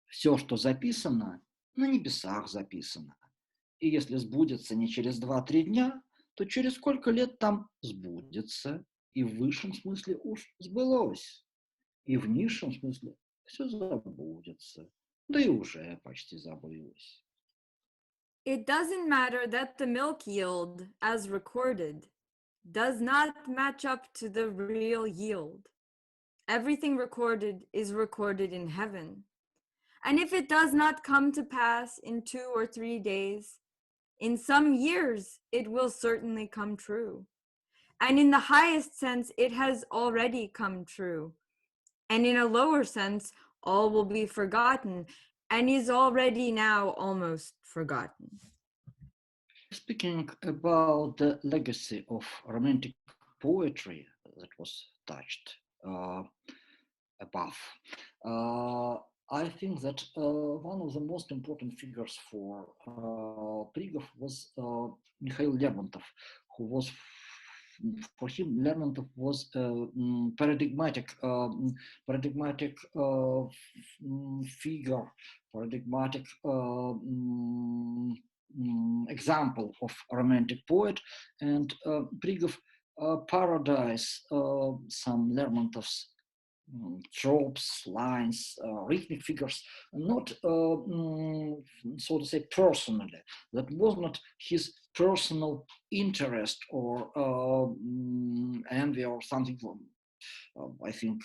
Все, что записано, на небесах записано. И если сбудется не через 2-3 дня, то через сколько лет там сбудется, и в высшем смысле уж сбылось, и в низшем смысле все забудется, да и уже почти забылось. It doesn't matter that the milk yield, as recorded, does not match up to the real yield. Everything recorded is recorded in heaven. And if it does not come to pass in 2 or 3 days, in some years it will certainly come true. And in the highest sense, it has already come true. And in a lower sense, all will be forgotten and is already now almost forgotten. Speaking about the legacy of romantic poetry that was touched above, I think that one of the most important figures for Prigov was Mikhail Yamantov, who was, for him, Lermontov was a paradigmatic figure, paradigmatic example of a romantic poet, and Prigov parodized some Lermontov's tropes, lines, rhythmic figures, not so to say personally. That was not his personal interest or envy or something. I think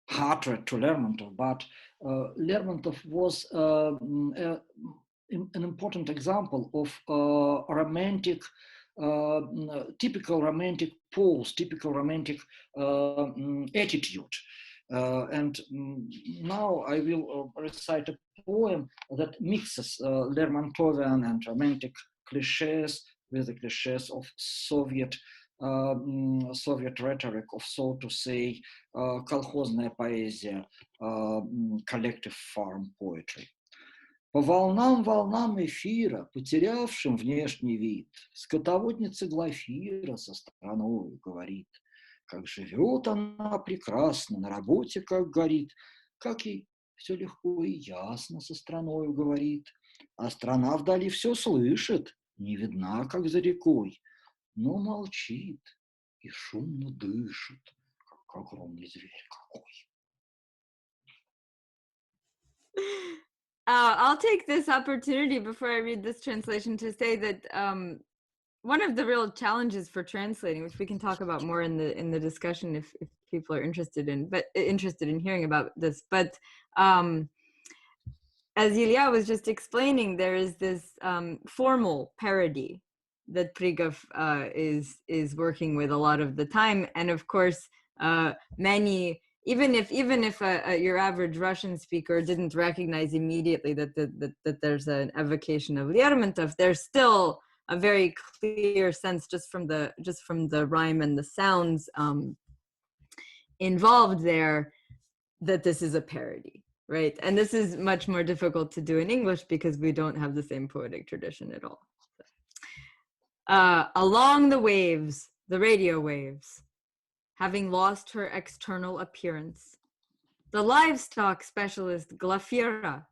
harder to Lermontov, but Lermontov was an important example of romantic, typical romantic pose, typical romantic attitude. And now I will recite a poem that mixes Lermontovian and romantic cliches with the cliches of Soviet rhetoric, of, so to say, колхозная поэзия, collective farm poetry. По волнам эфира, потерявшим внешний вид, скотоводница Глафира со страною говорит, как живет она прекрасно, на работе как горит, как ей все легко и ясно со страною говорит, а страна вдали все слышит, не видна, как за рекой, но молчит и шумно дышит, как огромный зверь какой. I'll take this opportunity before I read this translation to say that one of the real challenges for translating, which we can talk about more in the discussion if people are interested in hearing about this, but as Ilya was just explaining, there is this formal parody that Prigov is working with a lot of the time, and of course many. Even if your average Russian speaker didn't recognize immediately that there's an evocation of Lermontov, there's still a very clear sense just from the rhyme and the sounds involved there that this is a parody, right? And this is much more difficult to do in English because we don't have the same poetic tradition at all. Along the waves, the radio waves, having lost her external appearance, the livestock specialist Glafira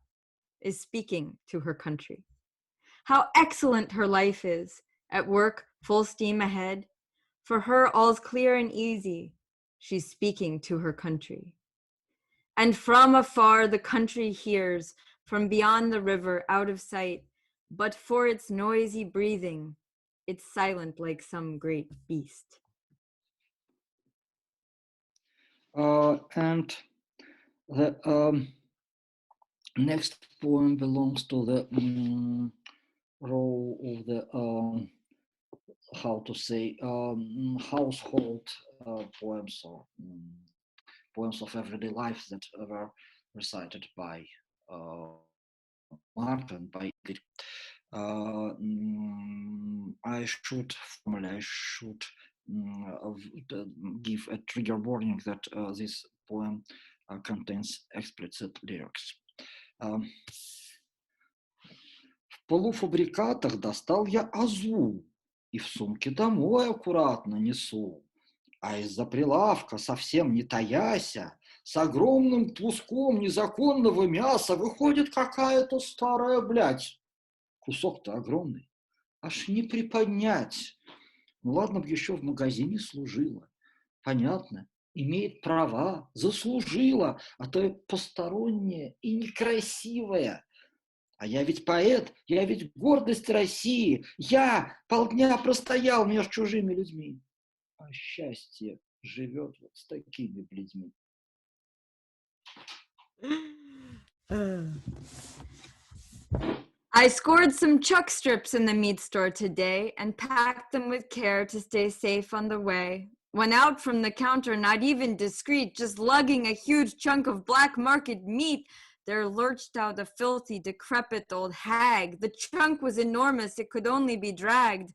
is speaking to her country. How excellent her life is, at work, full steam ahead. For her, all's clear and easy. She's speaking to her country. And from afar, the country hears, from beyond the river, out of sight, but for its noisy breathing, it's silent like some great beast. And the next poem belongs to the role of the how to say household poems or poems of everyday life that were recited by Martin, by Igor. I should give a trigger warning that this poem contains explicit lyrics. В полуфабрикатах достал я азу и в сумке домой аккуратно несу. А из-за прилавка, совсем не таяся, с огромным куском незаконного мяса выходит какая-то старая блядь. Кусок-то огромный, аж не приподнять. Ну ладно бы еще в магазине служила. Понятно, имеет права, заслужила, а то посторонняя и некрасивая. А я ведь поэт, я ведь гордость России. Я полдня простоял между чужими людьми. А счастье живет вот с такими людьми. I scored some chuck strips in the meat store today and packed them with care to stay safe on the way. Went out from the counter, not even discreet, just lugging a huge chunk of black market meat. There lurched out a filthy, decrepit old hag. The chunk was enormous, it could only be dragged.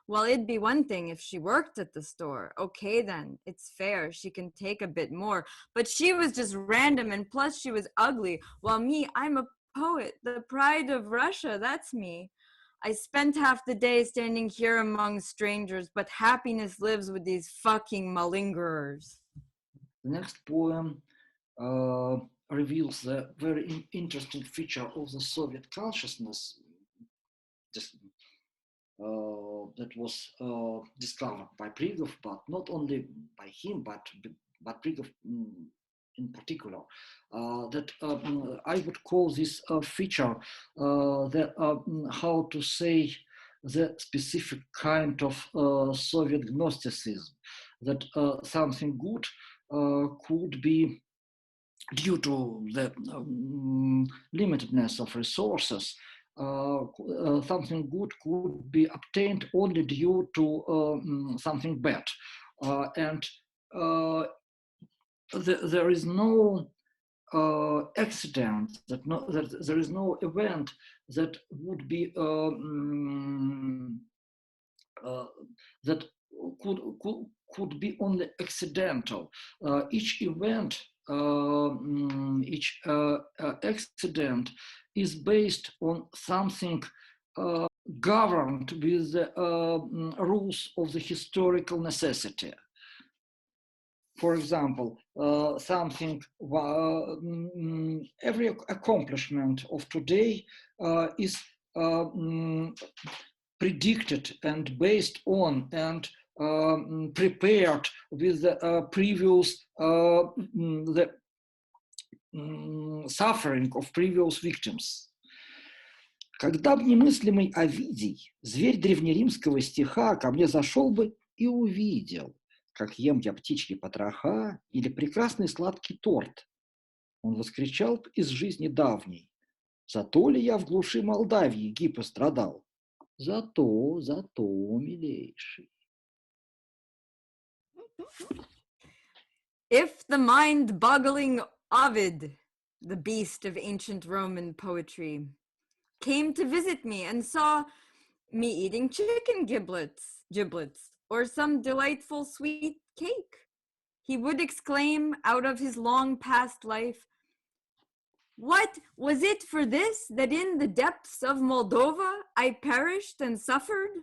Well, it'd be one thing if she worked at the store. Okay, then, it's fair, she can take a bit more. But she was just random, and plus she was ugly. While me, I'm a poet, the pride of Russia, that's me. I spent half the day standing here among strangers, but happiness lives with these fucking malingerers. The next poem reveals the very interesting feature of the Soviet consciousness, just that was discovered by Prigov, but not only by him, but Prigov in particular. That I would call this feature how to say, the specific kind of Soviet Gnosticism, that something good could be, due to the limitedness of resources, something good could be obtained only due to something bad. And there is no accident, that there is no event that would be that could be only accidental. Each event, each accident is based on something governed with the rules of the historical necessity. For example, every accomplishment of today is predicted and based on and prepared with the previous suffering of previous victims. Когда б немыслимый Овидий, зверь древнеримского стиха, ко мне зашел бы и увидел, как ем я птичьи потроха или прекрасный сладкий торт, он воскричал б из жизни давней: зато ли я в глуши Молдавии гибко страдал? Зато, милейший. If the mind-boggling Ovid, the beast of ancient Roman poetry, came to visit me and saw me eating chicken giblets, or some delightful sweet cake, he would exclaim out of his long past life, "What was it for this that in the depths of Moldova I perished and suffered?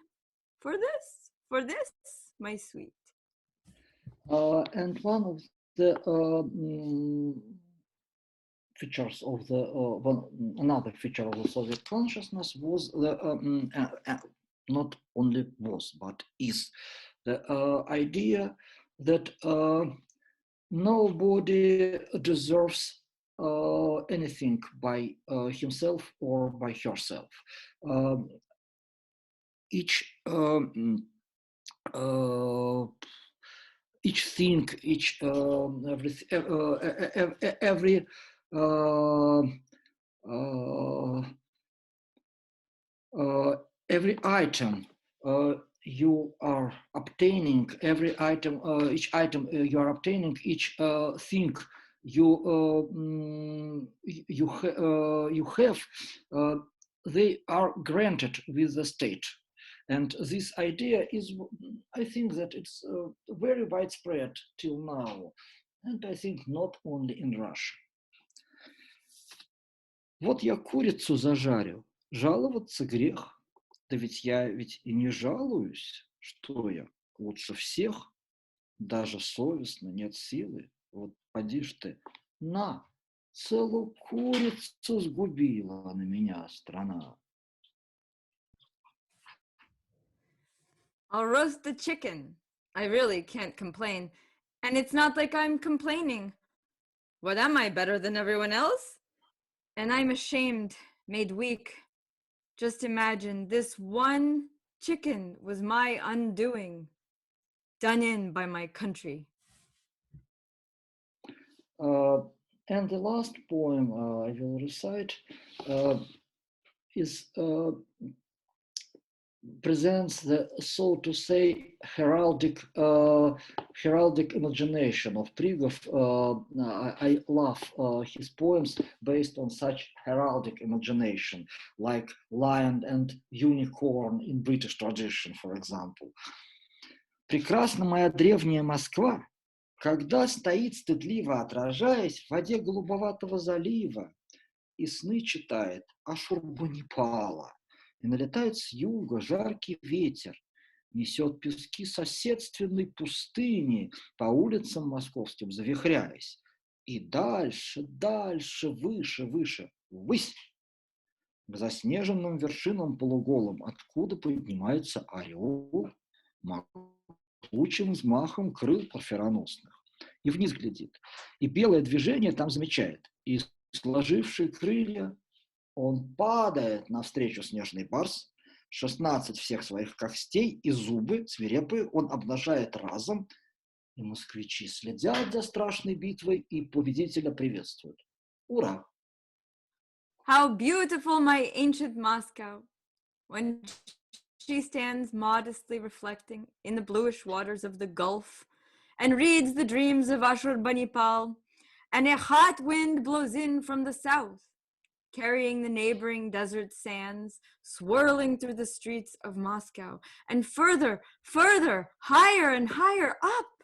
For this, my sweet." And one of the features of the another feature of the Soviet consciousness was the not only was but is the idea that nobody deserves anything by himself or by herself. Each thing, every item you are obtaining, each item you are obtaining, each thing you have, they are granted with the state. And this idea is, I think that it's very widespread till now. And I think not only in Russia. Вот я курицу зажарил, жаловаться грех. Да ведь я и не жалуюсь, что я лучше всех, даже совестно, нет силы. Вот поди ж ты, на, целую курицу сгубила на меня страна. I'll roast the chicken. I really can't complain. And it's not like I'm complaining. What am I, better than everyone else? And I'm ashamed, made weak. Just imagine, this one chicken was my undoing, done in by my country. And the last poem I will recite presents the, so to say, heraldic imagination of Prigov. I love his poems based on such heraldic imagination, like lion and unicorn in British tradition, for example. Прекрасна моя древняя Москва, когда стоит стыдливо, отражаясь в воде голубоватого залива, и сны читает Ашурбанипала. И налетает с юга жаркий ветер, несет пески соседственной пустыни по улицам московским завихряясь. И дальше, выше, ввысь. к заснеженным вершинам полуголым, откуда поднимается орел могучим взмахом крыл парфироносных. И вниз глядит. И белое движение там замечает. И сложивший крылья, он падает навстречу снежный барс, 16 всех своих костей и зубы свирепые он обнажает разом, и москвичи следят за страшной битвой и победителя приветствуют. Ура! How beautiful my ancient Moscow, when she stands modestly reflecting in the bluish waters of the Gulf and reads the dreams of Ashurbanipal, and a hot wind blows in from the south, carrying the neighboring desert sands, swirling through the streets of Moscow, and further, further, higher and higher up,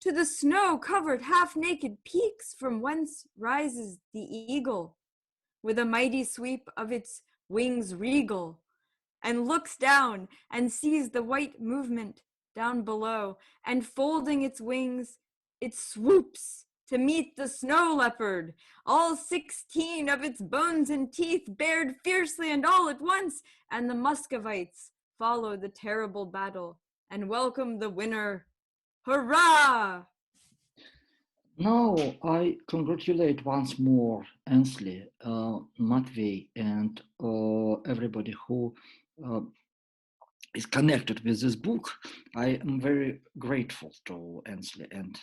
to the snow-covered half-naked peaks from whence rises the eagle, with a mighty sweep of its wings regal, and looks down and sees the white movement down below, and folding its wings, it swoops to meet the snow leopard, all 16 of its bones and teeth bared fiercely and all at once, and the Muscovites follow the terrible battle and welcome the winner. Hurrah! Now I congratulate once more Ainsley, Matvey, and everybody who is connected with this book. I am very grateful to Ainsley and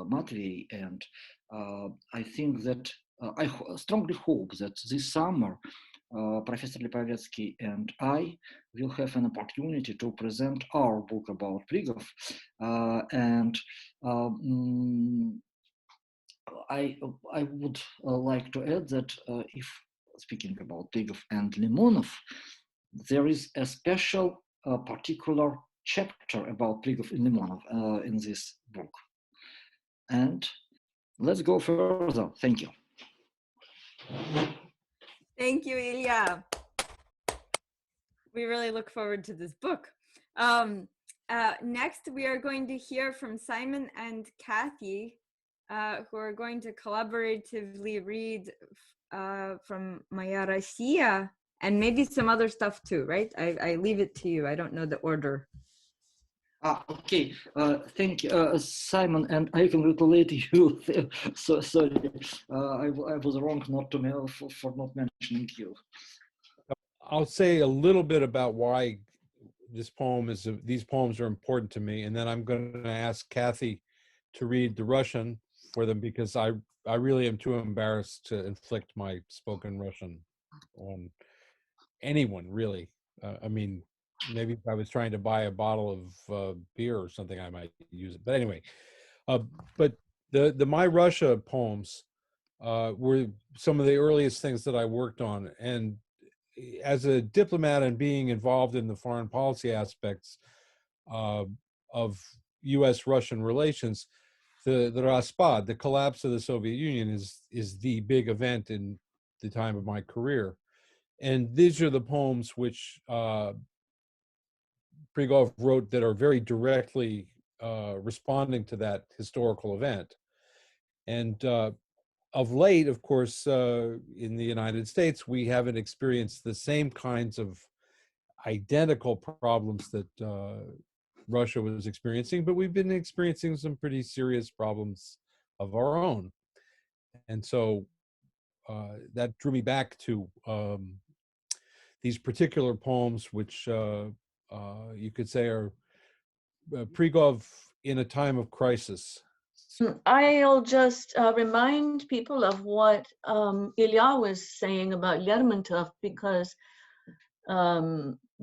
Matvey, and I think that I strongly hope that this summer Professor Lipovetsky and I will have an opportunity to present our book about Prigov, and I would like to add that if speaking about Prigov and Limonov, there is a special particular chapter about Prigov and Limonov in this book. And let's go further. Thank you. Thank you, Ilya. We really look forward to this book. Next, we are going to hear from Simon and Kathy, who are going to collaboratively read from Maya Russia and maybe some other stuff too, right? I leave it to you. I don't know the order. Okay, thank you, Simon, and I congratulate you. So sorry, I was wrong not to for not mentioning you. I'll say a little bit about why these poems are important to me, and then I'm going to ask Kathy to read the Russian for them because I really am too embarrassed to inflict my spoken Russian on anyone, really. I mean, maybe if I was trying to buy a bottle of beer or something, I might use it. But anyway, but the My Russia poems were some of the earliest things that I worked on. And as a diplomat and being involved in the foreign policy aspects of U.S.-Russian relations, the Raspad, the collapse of the Soviet Union, is the big event in the time of my career. And these are the poems which Prigov wrote that are very directly responding to that historical event. And of late, of course, in the United States, we haven't experienced the same kinds of identical problems that Russia was experiencing, but we've been experiencing some pretty serious problems of our own. And so that drew me back to these particular poems, which you could say are Prigov in a time of crisis. I'll just remind people of what Ilya was saying about Lermontov, because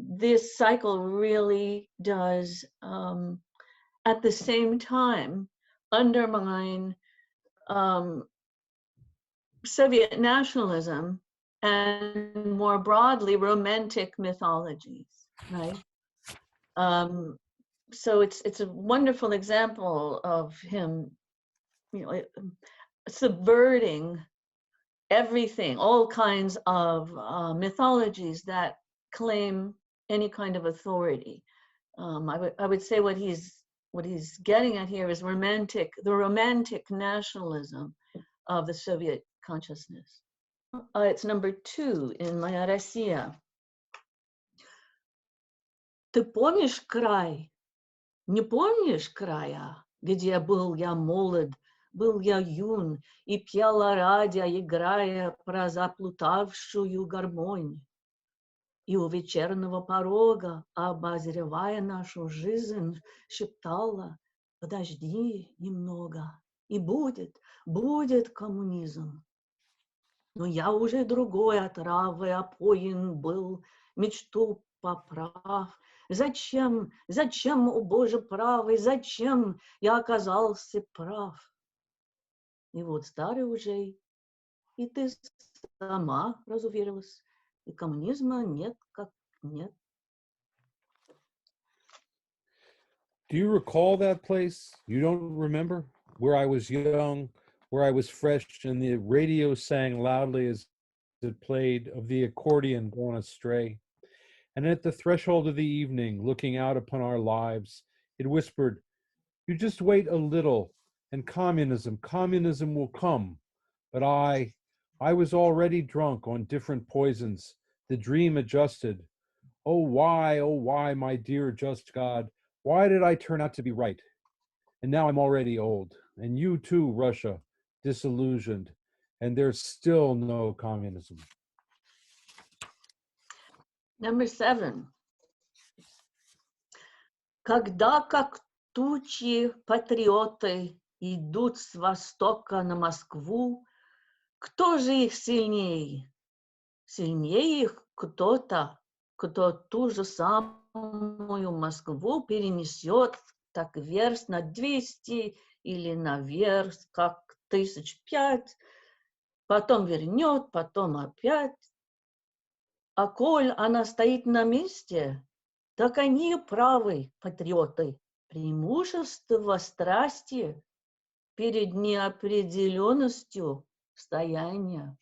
this cycle really does, at the same time, undermine Soviet nationalism and more broadly romantic mythologies, right? So it's a wonderful example of him, you know, subverting everything, all kinds of mythologies that claim any kind of authority. I would say what he's getting at here is the romantic nationalism of the Soviet consciousness. it's number 2 in Моя Россия. Ты помнишь край? Не помнишь края, где был я молод, был я юн, и пела радио, играя про заплутавшую гармонь. И у вечернего порога, обозревая нашу жизнь, шептала: подожди немного, и будет коммунизм. Но я уже другой отравой опоен был, мечту поправ. Зачем, о Боже правый, зачем я оказался прав? И вот старый уже, и ты сама разуверилась, и коммунизма нет как нет. Do you recall that place? You don't remember? Where I was young, where I was fresh, and the radio sang loudly as it played of the accordion gone astray. And at the threshold of the evening, looking out upon our lives, it whispered, you just wait a little, and communism will come. But I was already drunk on different poisons, the dream adjusted. Oh, why, my dear just God, why did I turn out to be right? And now I'm already old, and you too, Russia, disillusioned, and there's still no communism. Number 7. Когда как тучи патриоты идут с востока на Москву, кто же их сильнее? Сильнее их кто-то, кто ту же самую Москву перенесет так верст на 200 или на верст как 1005, потом вернет, потом опять. А коль она стоит на месте, так они правы, патриоты. Преимущество страсти перед неопределенностью стояния.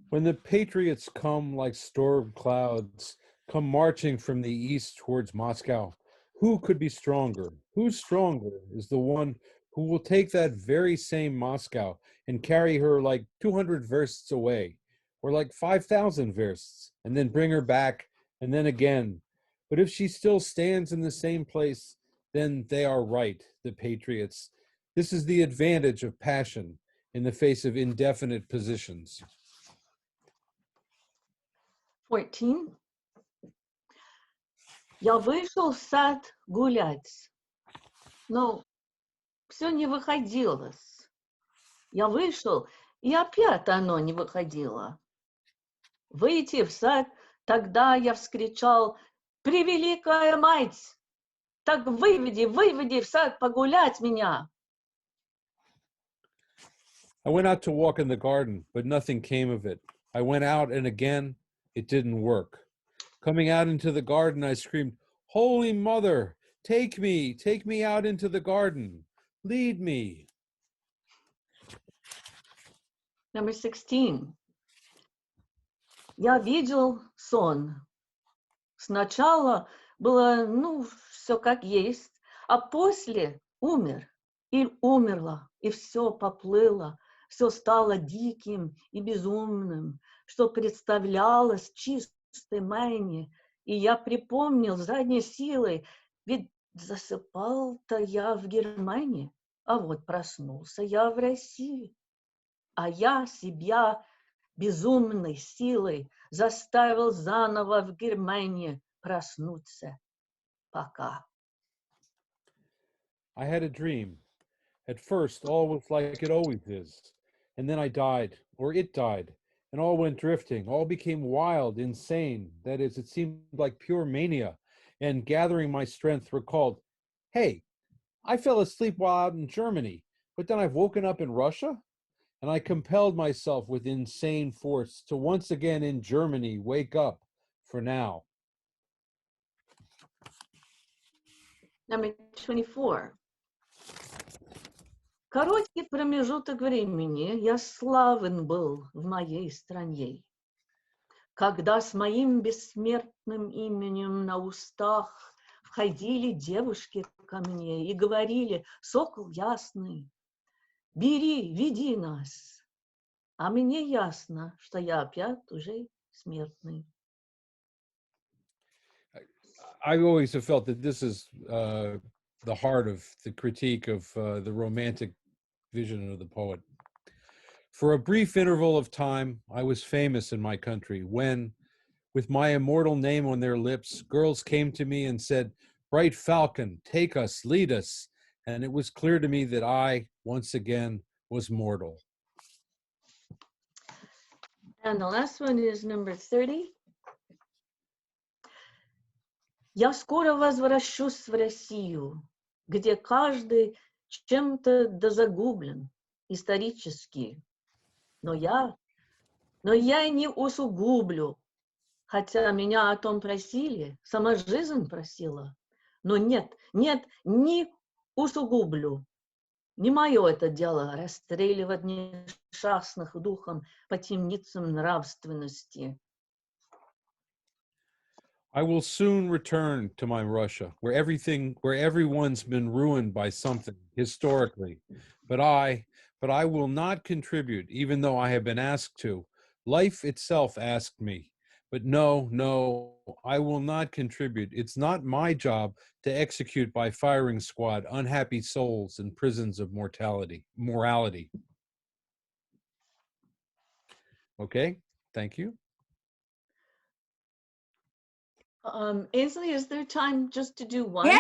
When the patriots come like storm clouds, come marching from the east towards Moscow, who could be stronger? Who's stronger is the one who will take that very same Moscow and carry her like 200 versts away, or like 5,000 versts, and then bring her back, and then again. But if she still stands in the same place, then they are right, the patriots. This is the advantage of passion in the face of indefinite positions. 14. Я вышел в сад гулять, но все не выходило. Я вышел, и опять оно не выходило. Выйти в сад, тогда я вскричал: «Превеликая мать! Так выведи в сад погулять меня!» I went out to walk in the garden, but nothing came of it. I went out, and again, it didn't work. Coming out into the garden, I screamed, Holy Mother, take me out into the garden. Lead me. Number 16. Я видел сон. Сначала было, все как есть, а после умер и умерло, и все поплыло, все стало диким и безумным, что представлялось чистой майне, и я припомнил задней силой, ведь засыпал-то я в Германии, а вот проснулся я в России, а я себя безумной силой заставил заново в Германии проснуться. Пока. I had a dream. At first, all was like it always is. And then I died, or it died, and all went drifting. All became wild, insane. That is, it seemed like pure mania. And gathering my strength, recalled, hey, I fell asleep while out in Germany, but then I've woken up in Russia? And I compelled myself with insane force to once again in Germany wake up for now. Number 24. Короткий промежуток времени я славен был в моей стране, когда с моим бессмертным именем на устах входили девушки ко мне и говорили: «Сокол ясный, бери, веди нас. А мне ясно, что я опять уже смертный. I always have felt that this is the heart of the critique of the romantic vision of the poet. For a brief interval of time, I was famous in my country when, with my immortal name on their lips, girls came to me and said, "Bright falcon, take us, lead us." And it was clear to me that I, once again, was mortal. And the last one is number 30. Я скоро возвращусь в Россию, где каждый чем-то дозагублен исторически. Но я не усугублю, хотя меня о том просили, сама жизнь просила. Но нет, не усугублю. Не мое это дело расстреливать несчастных духом по темницам нравственности. I will soon return to my Russia, where everyone's been ruined by something historically. But I will not contribute, even though I have been asked to. Life itself asked me. But no, I will not contribute. It's not my job to execute by firing squad unhappy souls in prisons of morality. Okay, thank you. Ainsley, is there time just to do one? Yeah.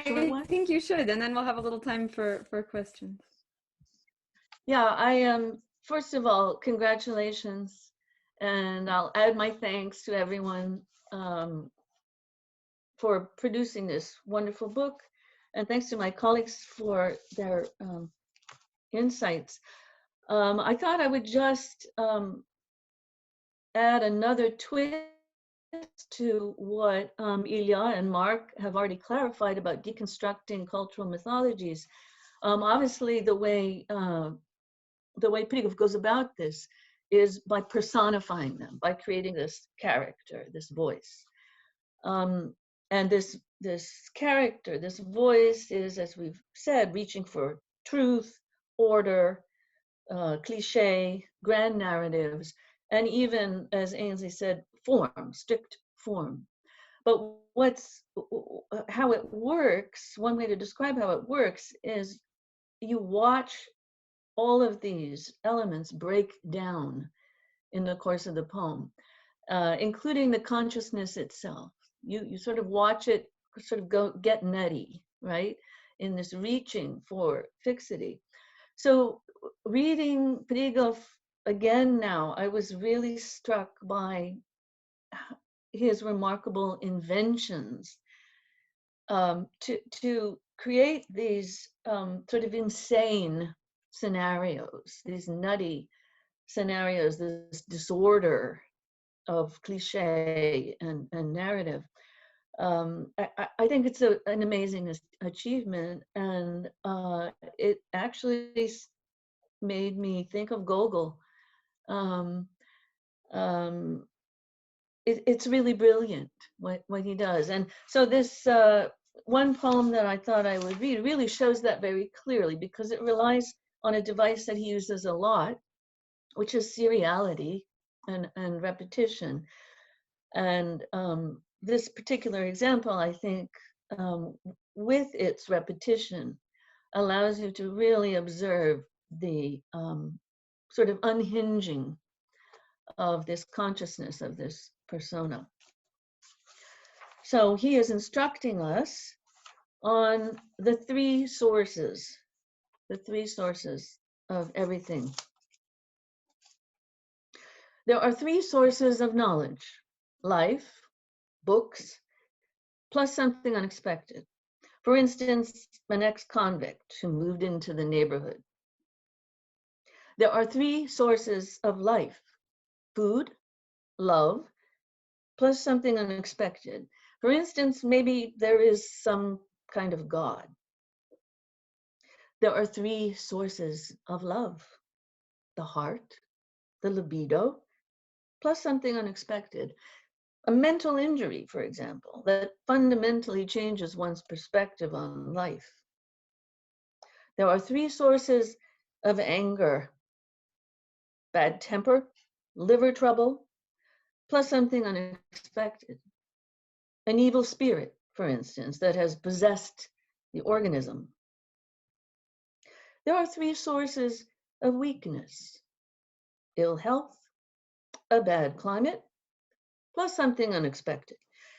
Short I one? think you should, and then we'll have a little time for questions. Yeah, I first of all, congratulations, and I'll add my thanks to everyone for producing this wonderful book, and thanks to my colleagues for their insights. I thought I would just add another twist to what Ilya and Mark have already clarified about deconstructing cultural mythologies. Obviously, the way Prigov goes about this is by personifying them, by creating this character, this voice. And this character, this voice is, as we've said, reaching for truth, order, cliche, grand narratives, and even, as Ainsley said, form, strict form. But how it works, one way to describe how it works is you watch all of these elements break down in the course of the poem, including the consciousness itself. You sort of watch it sort of get nutty, right? In this reaching for fixity. So reading Prigov again now, I was really struck by his remarkable inventions to create these sort of insane scenarios, these nutty scenarios, this disorder of cliche and narrative. I think it's an amazing achievement, and it actually made me think of Gogol. It's really brilliant what he does. And so this one poem that I thought I would read really shows that very clearly, because it relies on a device that he uses a lot, which is seriality and repetition. And this particular example, I think, with its repetition, allows you to really observe the sort of unhinging of this consciousness, of this persona. So he is instructing us on the three sources of everything. There are three sources of knowledge: life, books, plus something unexpected. For instance, an ex-convict who moved into the neighborhood. There are three sources of life: food, love, plus something unexpected. For instance, maybe there is some kind of God. There are three sources of love: the heart, the libido, plus something unexpected. A mental injury, for example, that fundamentally changes one's perspective on life. There are three sources of anger, bad temper, liver trouble, plus something unexpected. An evil spirit, for instance, that has possessed the organism. There are three sources of weakness: ill health, a bad climate, plus something unexpected.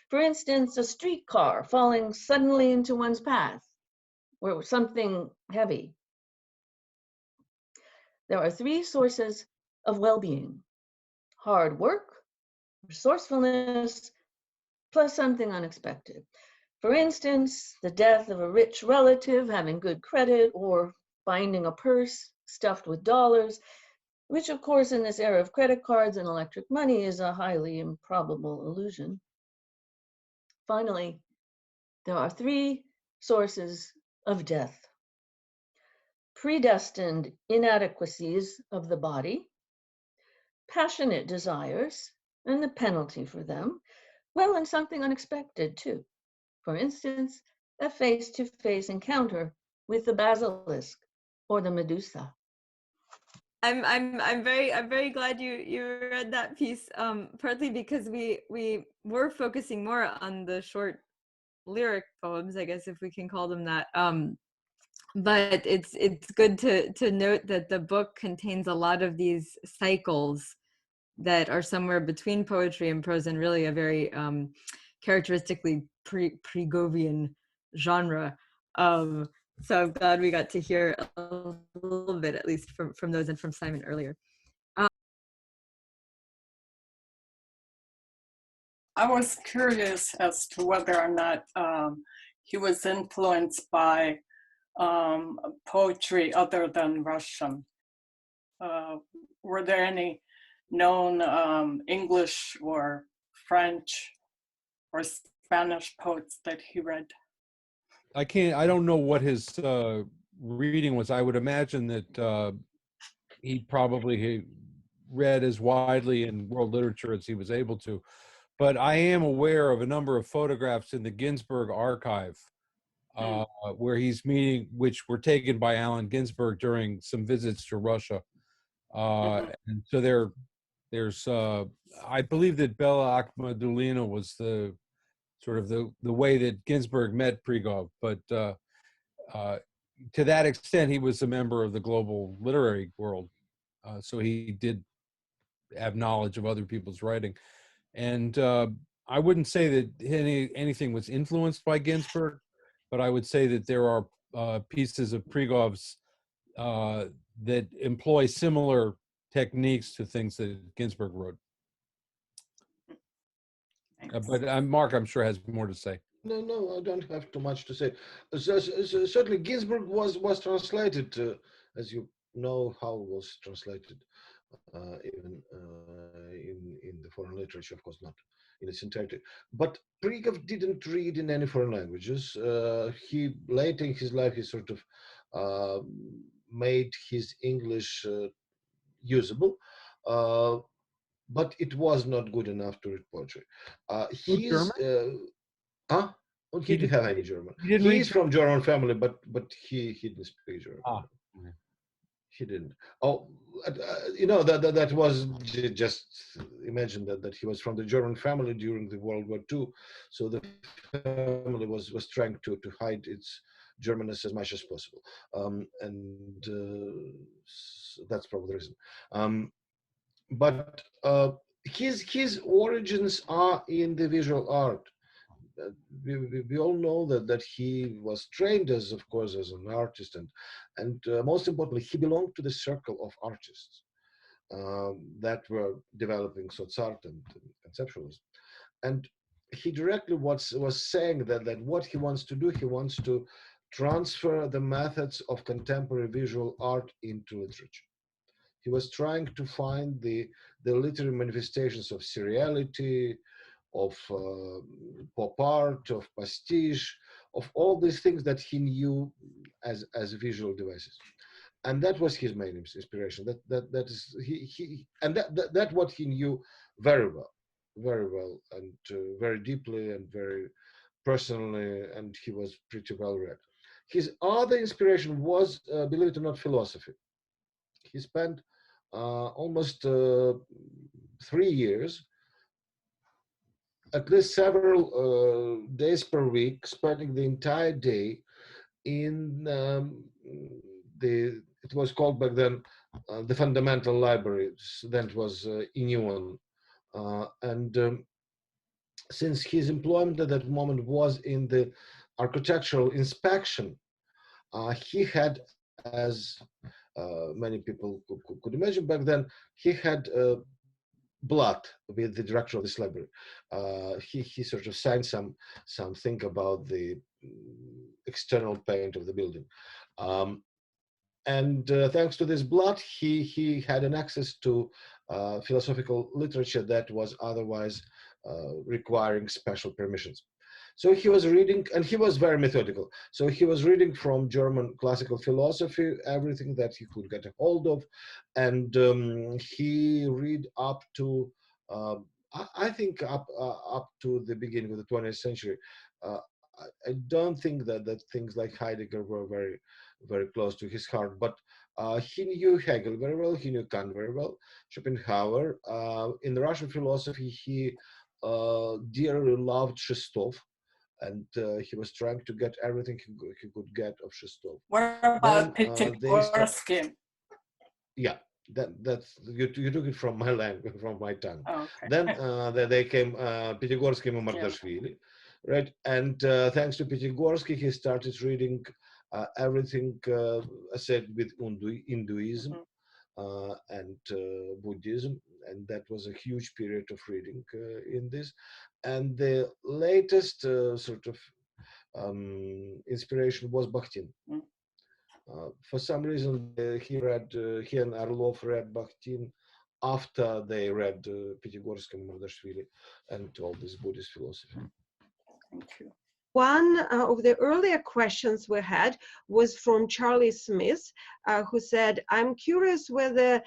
For instance, a streetcar falling suddenly into one's path, or something heavy. There are three sources of well-being: hard work, resourcefulness, plus something unexpected. For instance, the death of a rich relative having good credit, or finding a purse stuffed with dollars, which of course in this era of credit cards and electric money is a highly improbable illusion. Finally, there are three sources of death: predestined inadequacies of the body, passionate desires, and the penalty for them, well, and something unexpected too. For instance, a face-to-face encounter with the basilisk or the Medusa. I'm very glad you read that piece, partly because we were focusing more on the short lyric poems, I guess, if we can call them that. But it's good to note that the book contains a lot of these cycles that are somewhere between poetry and prose, and really a very characteristically Prigovian genre. So I'm glad we got to hear a little bit, at least from those, and from Simon earlier. I was curious as to whether or not he was influenced by poetry other than Russian. Were there any known English or French or Spanish poets that he read? I don't know what his reading was. I would imagine that he probably read as widely in world literature as he was able to. But I am aware of a number of photographs in the Ginsberg archive where he's meeting, which were taken by Allen Ginsberg during some visits to Russia. And so there's I believe that Bella Akhmadulina was the sort of the way that Ginsberg met Prigov, but to that extent, he was a member of the global literary world. So he did have knowledge of other people's writing. And I wouldn't say that anything was influenced by Ginsberg, but I would say that there are pieces of Prigov's that employ similar techniques to things that Ginsberg wrote. But Mark, I'm sure, has more to say. No, I don't have too much to say. Certainly, Ginsberg was translated, as you know, how it was translated, even in the foreign literature, of course, not in its entirety. But Prigov didn't read in any foreign languages. He later in his life, he sort of made his English usable. But it was not good enough to read poetry. His Huh? Oh, he didn't have any German. He is from German family, but he didn't speak German. Okay. He didn't. Oh, you know that was just imagine that he was from the German family during the World War II, so the family was trying to hide its Germanness as much as possible, and so that's probably the reason. But his origins are in the visual art. We all know that he was trained as, of course, as an artist, and most importantly, he belonged to the circle of artists that were developing Sotsart and conceptualism. And he directly was saying that what he wants to do, he wants to transfer the methods of contemporary visual art into literature. He was trying to find the literary manifestations of seriality, of pop art, of pastiche, of all these things that he knew as visual devices, and that was his main inspiration. That is and that what he knew very well, and very deeply and very personally, and he was pretty well read. His other inspiration was, believe it or not, philosophy. he spent almost 3 years, at least several days per week, spending the entire day in it was called back then the Fundamental Library, then it was Union. And since his employment at that moment was in the architectural inspection, he had, as many people could imagine back then, he had blood with the director of this library. He sort of signed something about the external paint of the building. And thanks to this blood, he had an access to philosophical literature that was otherwise requiring special permissions. So he was reading, and he was very methodical. So he was reading from German classical philosophy, everything that he could get a hold of. And he read up to, I think up to the beginning of the 20th century. I don't think that things like Heidegger were very, very close to his heart, but he knew Hegel very well, he knew Kant very well, Schopenhauer. In the Russian philosophy, he dearly loved Shestov, and he was trying to get everything he could get of Shestov. What about Pitigorsky? Yeah, that's you took it from my language, from my tongue. Oh, okay. Then they came Pitigorsky and Mardashvili, right? And thanks to Pitigorsky, he started reading everything I said with Hinduism and Buddhism, and that was a huge period of reading in this. And the latest sort of inspiration was Bakhtin. For some reason, he and Orlov read Bakhtin after they read Pitigorsky and Mardashvili and all this Buddhist philosophy. Thank you. One of the earlier questions we had was from Charlie Smith, who said, I'm curious whether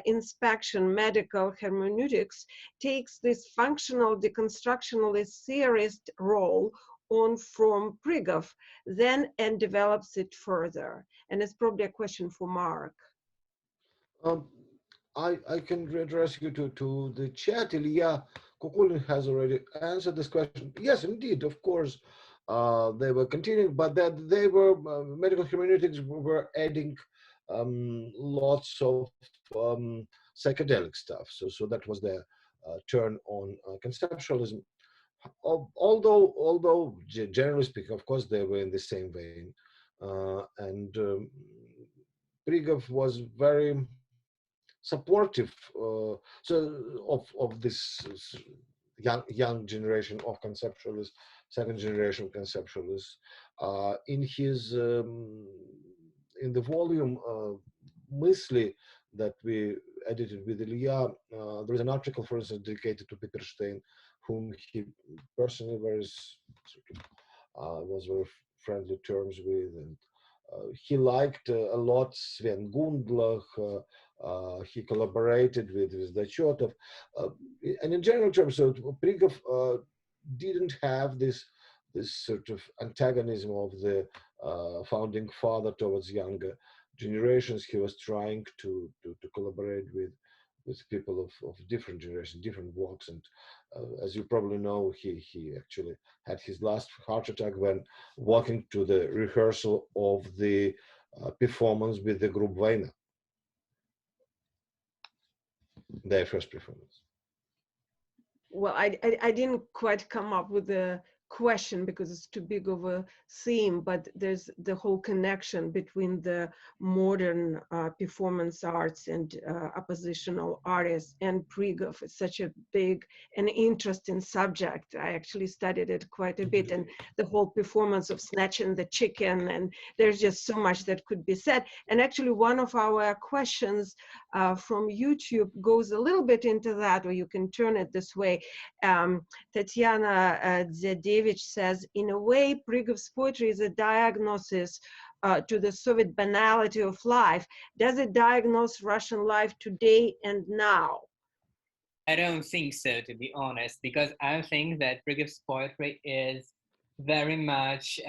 inspection, medical hermeneutics takes this functional deconstructionalist theorist role on from Prigov, then and develops it further. And it's probably a question for Mark. I can address you to the chat. Ilya Kukulin has already answered this question. Yes, indeed, of course, they were continuing, but that they were, medical hermeneutics were adding lots of psychedelic stuff. So that was their turn on conceptualism. Although generally speaking, of course, they were in the same vein. And Prigov was very supportive of this young generation of conceptualists, second generation conceptualists. In his in the volume Мысли that we edited with Ilya, there is an article, for instance, dedicated to Pipperstein, whom he personally was very friendly terms with, and he liked a lot Sven Gundlach. He collaborated with Dachotov, and in general terms, so Prigov didn't have this sort of antagonism of the founding father towards younger generations. He was trying to collaborate with people of different generations, different walks, and as you probably know, he actually had his last heart attack when walking to the rehearsal of the performance with the group Vaina, their first performance. Well, I didn't quite come up with the question because it's too big of a theme, but there's the whole connection between the modern performance arts and oppositional artists and Prigov. It's such a big and interesting subject. I actually studied it quite a bit, and the whole performance of snatching the chicken, and there's just so much that could be said. And actually one of our questions from YouTube goes a little bit into that, or you can turn it this way. Tatiana Zedevich says, in a way, Prigov's poetry is a diagnosis to the Soviet banality of life. Does it diagnose Russian life today and now? I don't think so, to be honest, because I think that Prigov's poetry is very much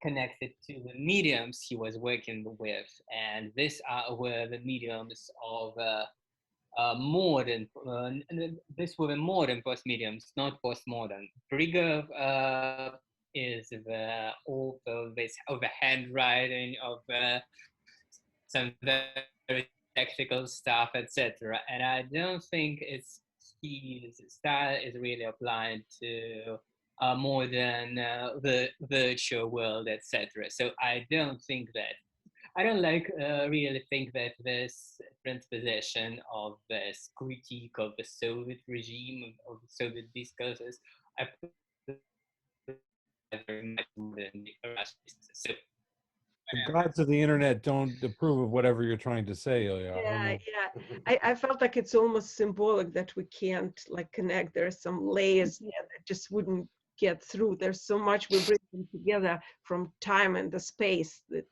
connected to the mediums he was working with, and these were the mediums of modern. This were the modern post-mediums, not postmodern. Prigov is the author of the handwriting of some very technical stuff, etc. And I don't think his style is really applied to more than the virtual world, etc. So I don't really think that this transposition of this critique of the Soviet regime, of the Soviet discourses, I put very much modern Russians. So The gods of the internet don't approve of whatever you're trying to say, Ilya. I don't know. I felt like it's almost symbolic that we can't like connect. There are some layers there that just wouldn't get through. There's so much we bring them together from time and the space that,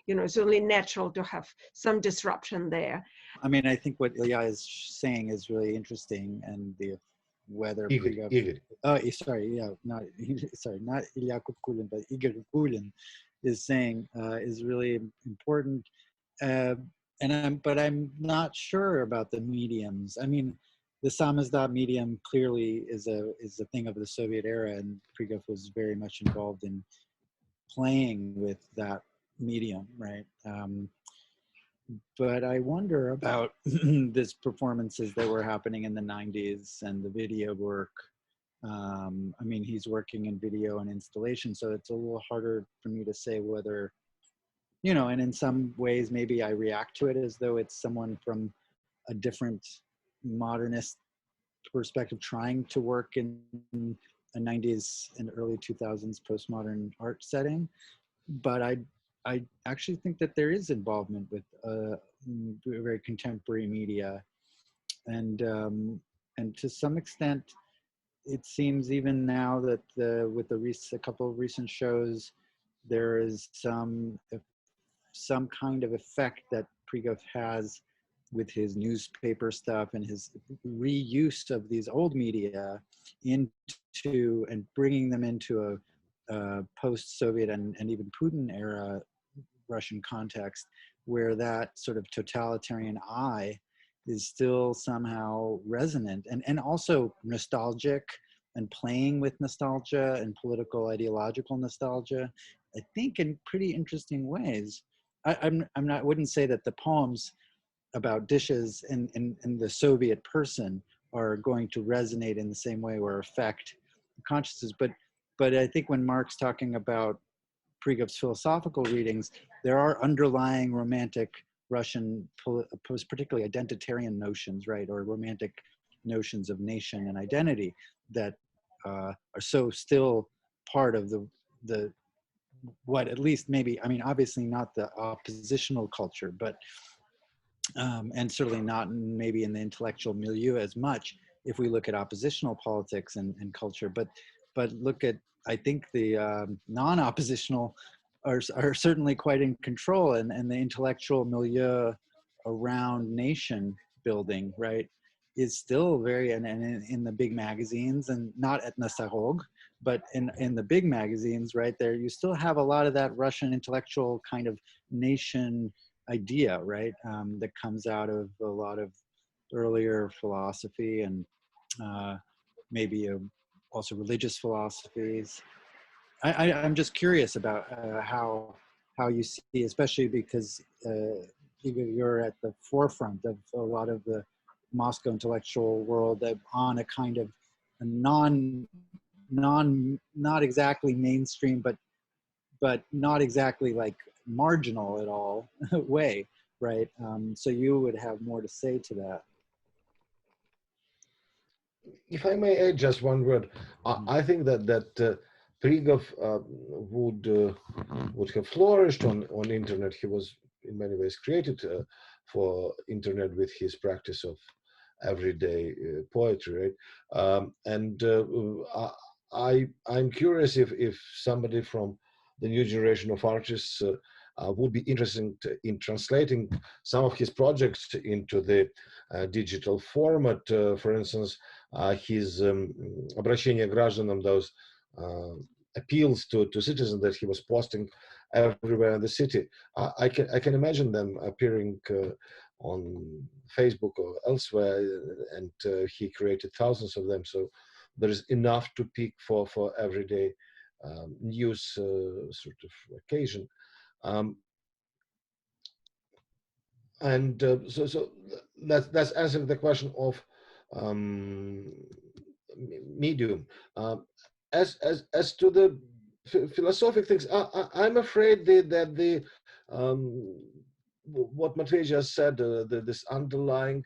you know, it's only natural to have some disruption there. I mean, I think what Ilya is saying is really interesting, and whether Igor. Oh, sorry, yeah, not Ilya Kukulin, but Igor Kukulin is saying is really important. But I'm not sure about the mediums. I mean, the samizdat medium clearly is a thing of the Soviet era, and Prigov was very much involved in playing with that medium, right? But I wonder about these performances that were happening in the 90s and the video work. I mean, he's working in video and installation, so it's a little harder for me to say whether, you know, and in some ways, maybe I react to it as though it's someone from a different modernist perspective trying to work in a 90s and early 2000s postmodern art setting. But I actually think that there is involvement with very contemporary media, and to some extent, it seems even now that with a couple of recent shows, there is some kind of effect that Prigov has with his newspaper stuff and his reuse of these old media into and bringing them into a post-Soviet and even Putin era Russian context, where that sort of totalitarian eye is still somehow resonant and also nostalgic and playing with nostalgia and political ideological nostalgia, I think in pretty interesting ways. Wouldn't say that the poems about dishes and the Soviet person are going to resonate in the same way or affect consciousness, but I think when Mark's talking about Prigov's philosophical readings, there are underlying romantic Russian, particularly identitarian notions, right, or romantic notions of nation and identity that are so still part of the what at least maybe, I mean, obviously not the oppositional culture, but and certainly not maybe in the intellectual milieu as much if we look at oppositional politics and culture, but look at, I think the non-oppositional are certainly quite in control, and the intellectual milieu around nation building, right, is still very, and in the big magazines, and not at Nasarog, but in the big magazines, right, there you still have a lot of that Russian intellectual kind of nation idea, right, that comes out of a lot of earlier philosophy and maybe also religious philosophies. I'm just curious about how you see, especially because you're at the forefront of a lot of the Moscow intellectual world on a kind of a not exactly mainstream, but not exactly like marginal at all way, right? So you would have more to say to that. If I may add just one word, I think that Prigov would have flourished on internet. He was in many ways created for internet with his practice of everyday poetry, right? I'm curious if somebody from the new generation of artists would be interested in translating some of his projects into the digital format. For instance, his обращение к гражданам, those appeals to citizens that he was posting everywhere in the city. I can imagine them appearing on Facebook or elsewhere, and he created thousands of them. So there is enough to pick for everyday news sort of occasion. So that's answering the question of medium. As to the philosophic things, I'm afraid that the what Matvey just said, this underlying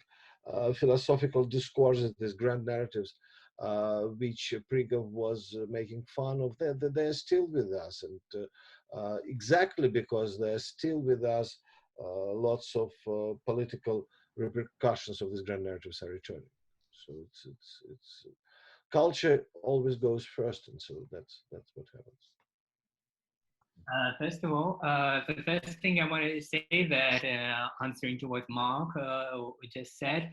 philosophical discourses, these grand narratives, which Prigov was making fun of, they're still with us, and exactly because they're still with us, lots of political repercussions of these grand narratives are returning. So it's culture always goes first, and so that's what happens. First of all, the first thing I wanted to say that answering to what Mark just said,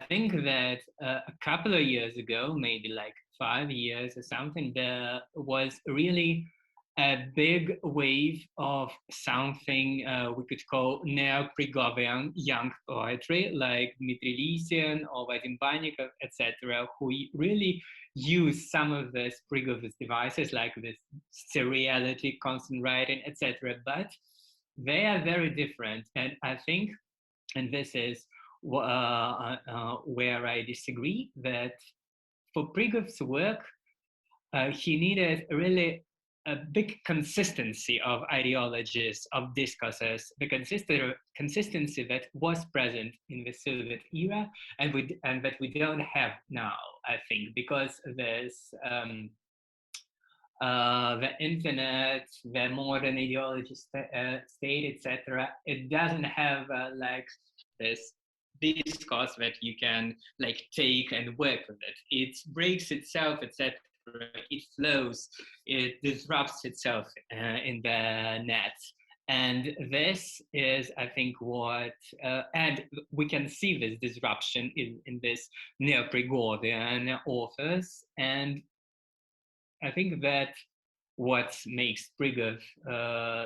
I think that a couple of years ago, maybe like 5 years or something, there was really a big wave of something we could call neo-Prigovian young poetry, like Dmitri Lysian or Vadim Bannikov, etc., who really use some of the Prigov's devices, like this seriality, constant writing, etc. But they are very different, and I think, and this is where I disagree, that for Prigov's work, he needed really a big consistency of ideologies, of discourses, the consistency that was present in the Soviet era and that we don't have now, I think, because there's the internet, the modern ideology state, etc. It doesn't have like this discourse that you can like take and work with it. It breaks itself, etc. It flows, it disrupts itself in the net. And this is, I think, what, and we can see this disruption in this neo-Prigovian authors. And I think that what makes Prigov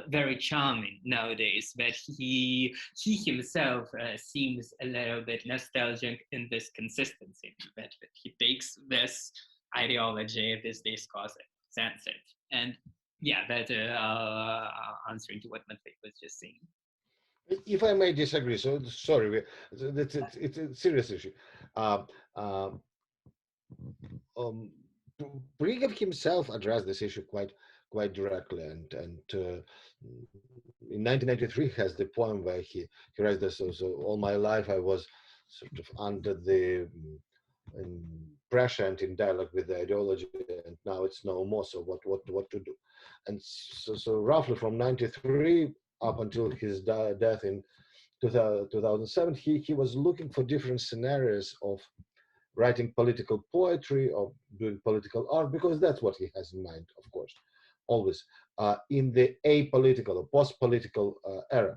very charming nowadays, that he himself seems a little bit nostalgic in this consistency, that he takes this ideology, this discourse, presents it. And yeah, that answering to what Matvey was just saying. If I may disagree, so sorry, it's a serious issue. Prigov himself addressed this issue quite directly, and in 1993 has the poem where he writes this. So all my life I was sort of under the pressure and in dialogue with the ideology, and now it's no more. So what to do? And so roughly from 93 up until his death in 2007, he was looking for different scenarios of writing political poetry, of doing political art, because that's what he has in mind, of course, always, in the apolitical or post-political era.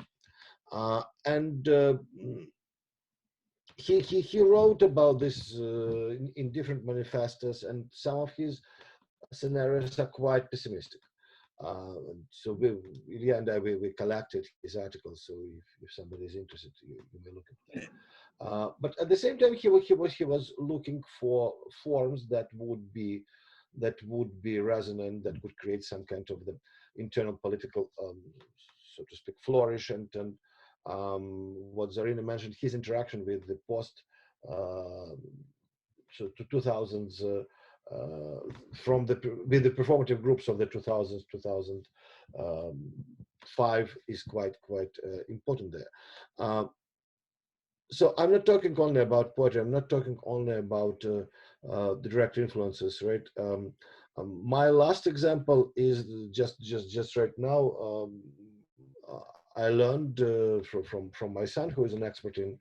He wrote about this in different manifestos, and some of his scenarios are quite pessimistic. So Ilya and I, we collected his articles, so if somebody is interested, you may look at them. But at the same time, he was looking for forms that would be resonant, that would create some kind of the internal political, so to speak, flourish. And what Zarina mentioned, his interaction with the post so to 2000s with the performative groups of the 2000s, 2005 is quite important there. So I'm not talking only about poetry. I'm not talking only about the direct influences, right? My last example is just right now. I learned from my son, who is an expert in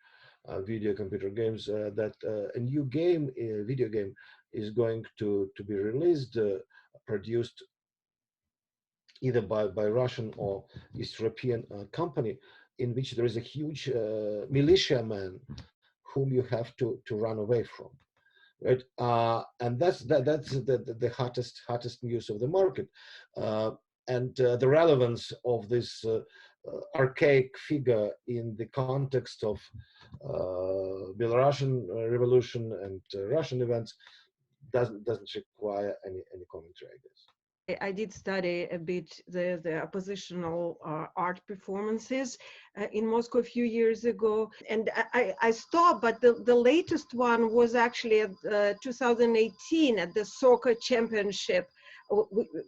video computer games, that a new game, a video game, is going to be released, produced either by Russian or East European company, in which there is a huge militiaman whom you have to run away from. right? And that's the hottest news of the market, and the relevance of this archaic figure in the context of Belarusian revolution and Russian events doesn't require any commentary, I guess. I did study a bit the oppositional art performances in Moscow a few years ago, and I stopped, but the latest one was actually at 2018 at the soccer championship,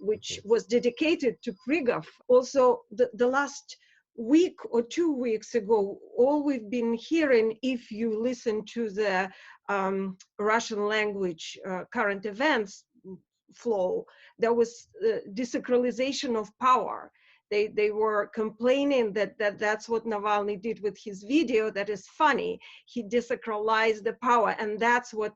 which was dedicated to Prigov. Also, the last week or 2 weeks ago, all we've been hearing, if you listen to the Russian language current events flow, there was desacralization of power. They were complaining that's what Navalny did with his video. That is funny. He desacralized the power, and that's what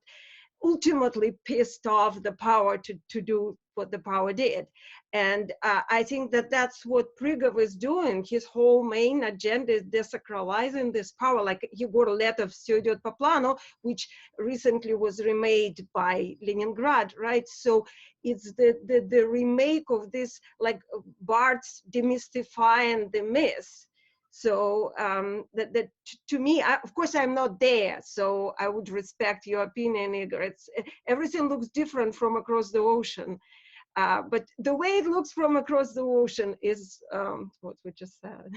ultimately pissed off the power to do what the power did. And I think that's what Prigov is doing. His whole main agenda is desacralizing this power. Like he got a letter of "Всё идёт по плану," which recently was remade by Leningrad, right? So it's the remake of this, like Barthes demystifying the myth. So that to me, of course, I'm not there, so I would respect your opinion, Igor. Everything looks different from across the ocean, but the way it looks from across the ocean is what we just said.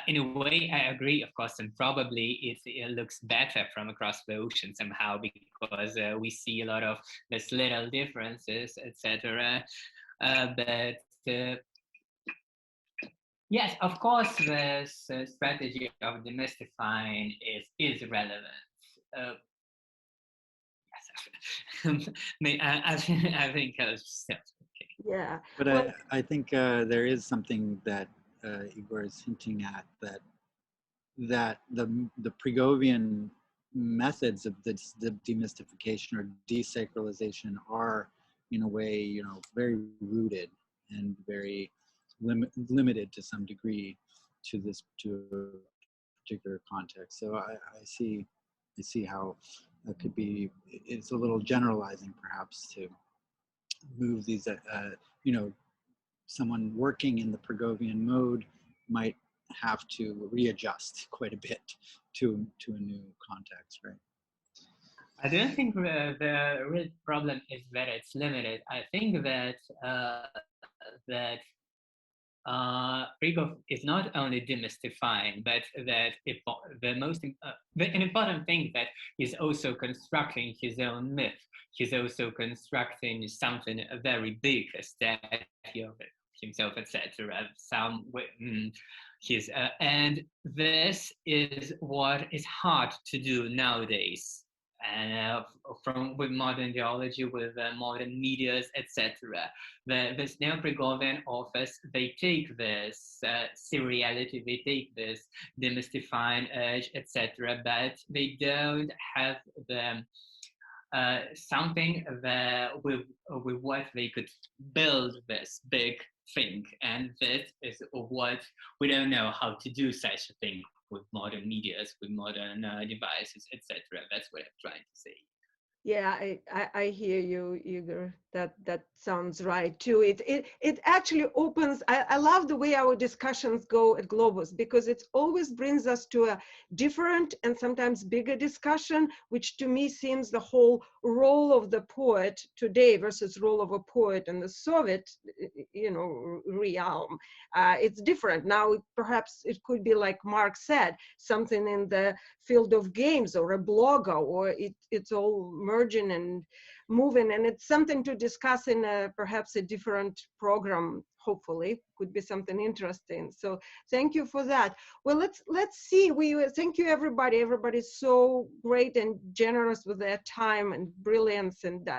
In a way, I agree, of course, and probably it looks better from across the ocean somehow because we see a lot of these little differences, etc. But yes, of course, this strategy of demystifying is relevant. Yes, I think okay. Yeah. But well, I think there is something that Igor is hinting at, that the Prigovian methods of the demystification or desacralization are, in a way, very rooted and very limited to some degree to a particular context. So I see how that could be. It's a little generalizing, perhaps, to move these. Someone working in the Prigovian mode might have to readjust quite a bit to a new context, right? I don't think the real problem is that it's limited. I think that Prigov is not only demystifying, but that an important thing that he's also constructing his own myth. He's also constructing something very big, a statue of himself, etc. And this is what is hard to do nowadays. And with modern ideology, with modern medias, etc. This neo-Prigovian authors, they take this seriality, they take this demystifying urge, etc. But they don't have the something that with what they could build this big thing, and this is what we don't know how to do such a thing with modern medias, with modern devices, etc. That's what I'm trying to say. Yeah, I hear you, Igor. That sounds right too. It actually opens. I love the way our discussions go at Globus, because it always brings us to a different and sometimes bigger discussion, which to me seems the whole role of the poet today versus role of a poet in the Soviet, realm. It's different now. Perhaps it could be like Mark said, something in the field of games or a blogger, or it's all merging and moving, and it's something to discuss in perhaps a different program. Hopefully could be something interesting. So thank you for that. Well, let's see. Thank you, everybody. Everybody's so great and generous with their time and brilliance, and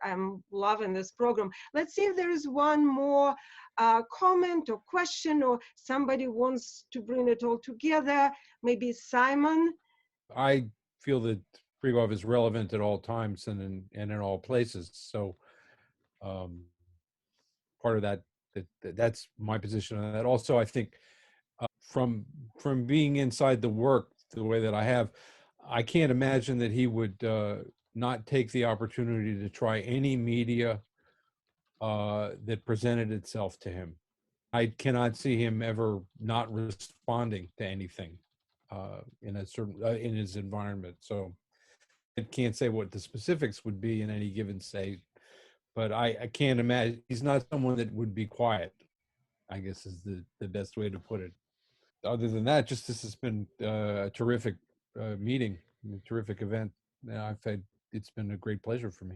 I'm loving this program. Let's see if there is one more comment or question, or somebody wants to bring it all together. Maybe Simon. I feel that Prigov is relevant at all times and in all places. So part of that's my position on that. Also, I think from being inside the work the way that I have, I can't imagine that he would not take the opportunity to try any media that presented itself to him. I cannot see him ever not responding to anything in a certain in his environment. So I can't say what the specifics would be in any given state, but I can't imagine he's not someone that would be quiet, I guess is the best way to put it. Other than that, just this has been a terrific meeting, a terrific event. I've had, it's been a great pleasure for me.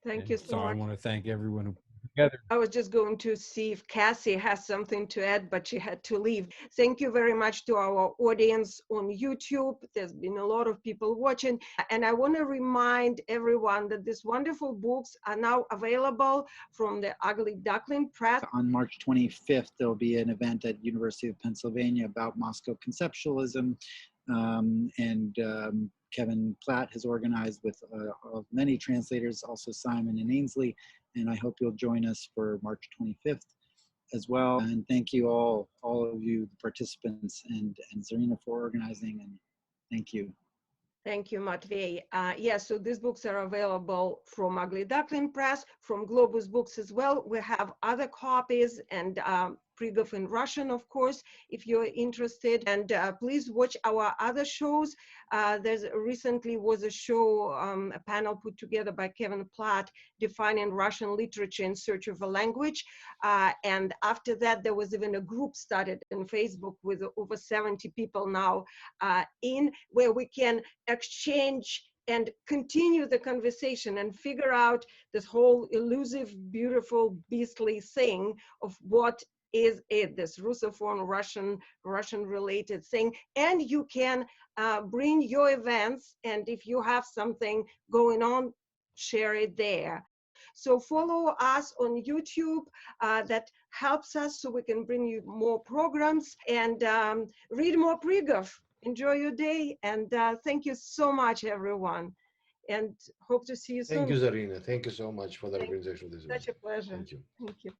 Thank And you so so I much. want to thank everyone who put together. I was just going to see if Cassie has something to add, but she had to leave. Thank you very much to our audience on YouTube. There's been a lot of people watching. And I want to remind everyone that these wonderful books are now available from the Ugly Duckling Presse. On March 25th, there'll be an event at University of Pennsylvania about Moscow Conceptualism. Kevin Platt has organized with many translators, also Simon and Ainsley, and I hope you'll join us for March 25th as well. And thank you all of you, the participants, and Zarina for organizing, and thank you. Thank you, Matvey. Yes, so these books are available from Ugly Duckling Presse, from Globus Books as well. We have other copies, and Prigov in Russian, of course, if you're interested. And please watch our other shows. There's recently was a show, a panel put together by Kevin Platt, defining Russian literature in search of a language. And after that, there was even a group started on Facebook with over 70 people now in, where we can exchange and continue the conversation and figure out this whole elusive, beautiful, beastly thing of what is it, this Russophone Russian related thing. And you can bring your events, and if you have something going on, share it there. So follow us on YouTube. That helps us so we can bring you more programs, and read more Prigov. Enjoy your day, and thank you so much, everyone, and hope to see you soon. Thank you, Zarina. Thank you so much for the organization of this event. Such a pleasure. Thank you. Thank you.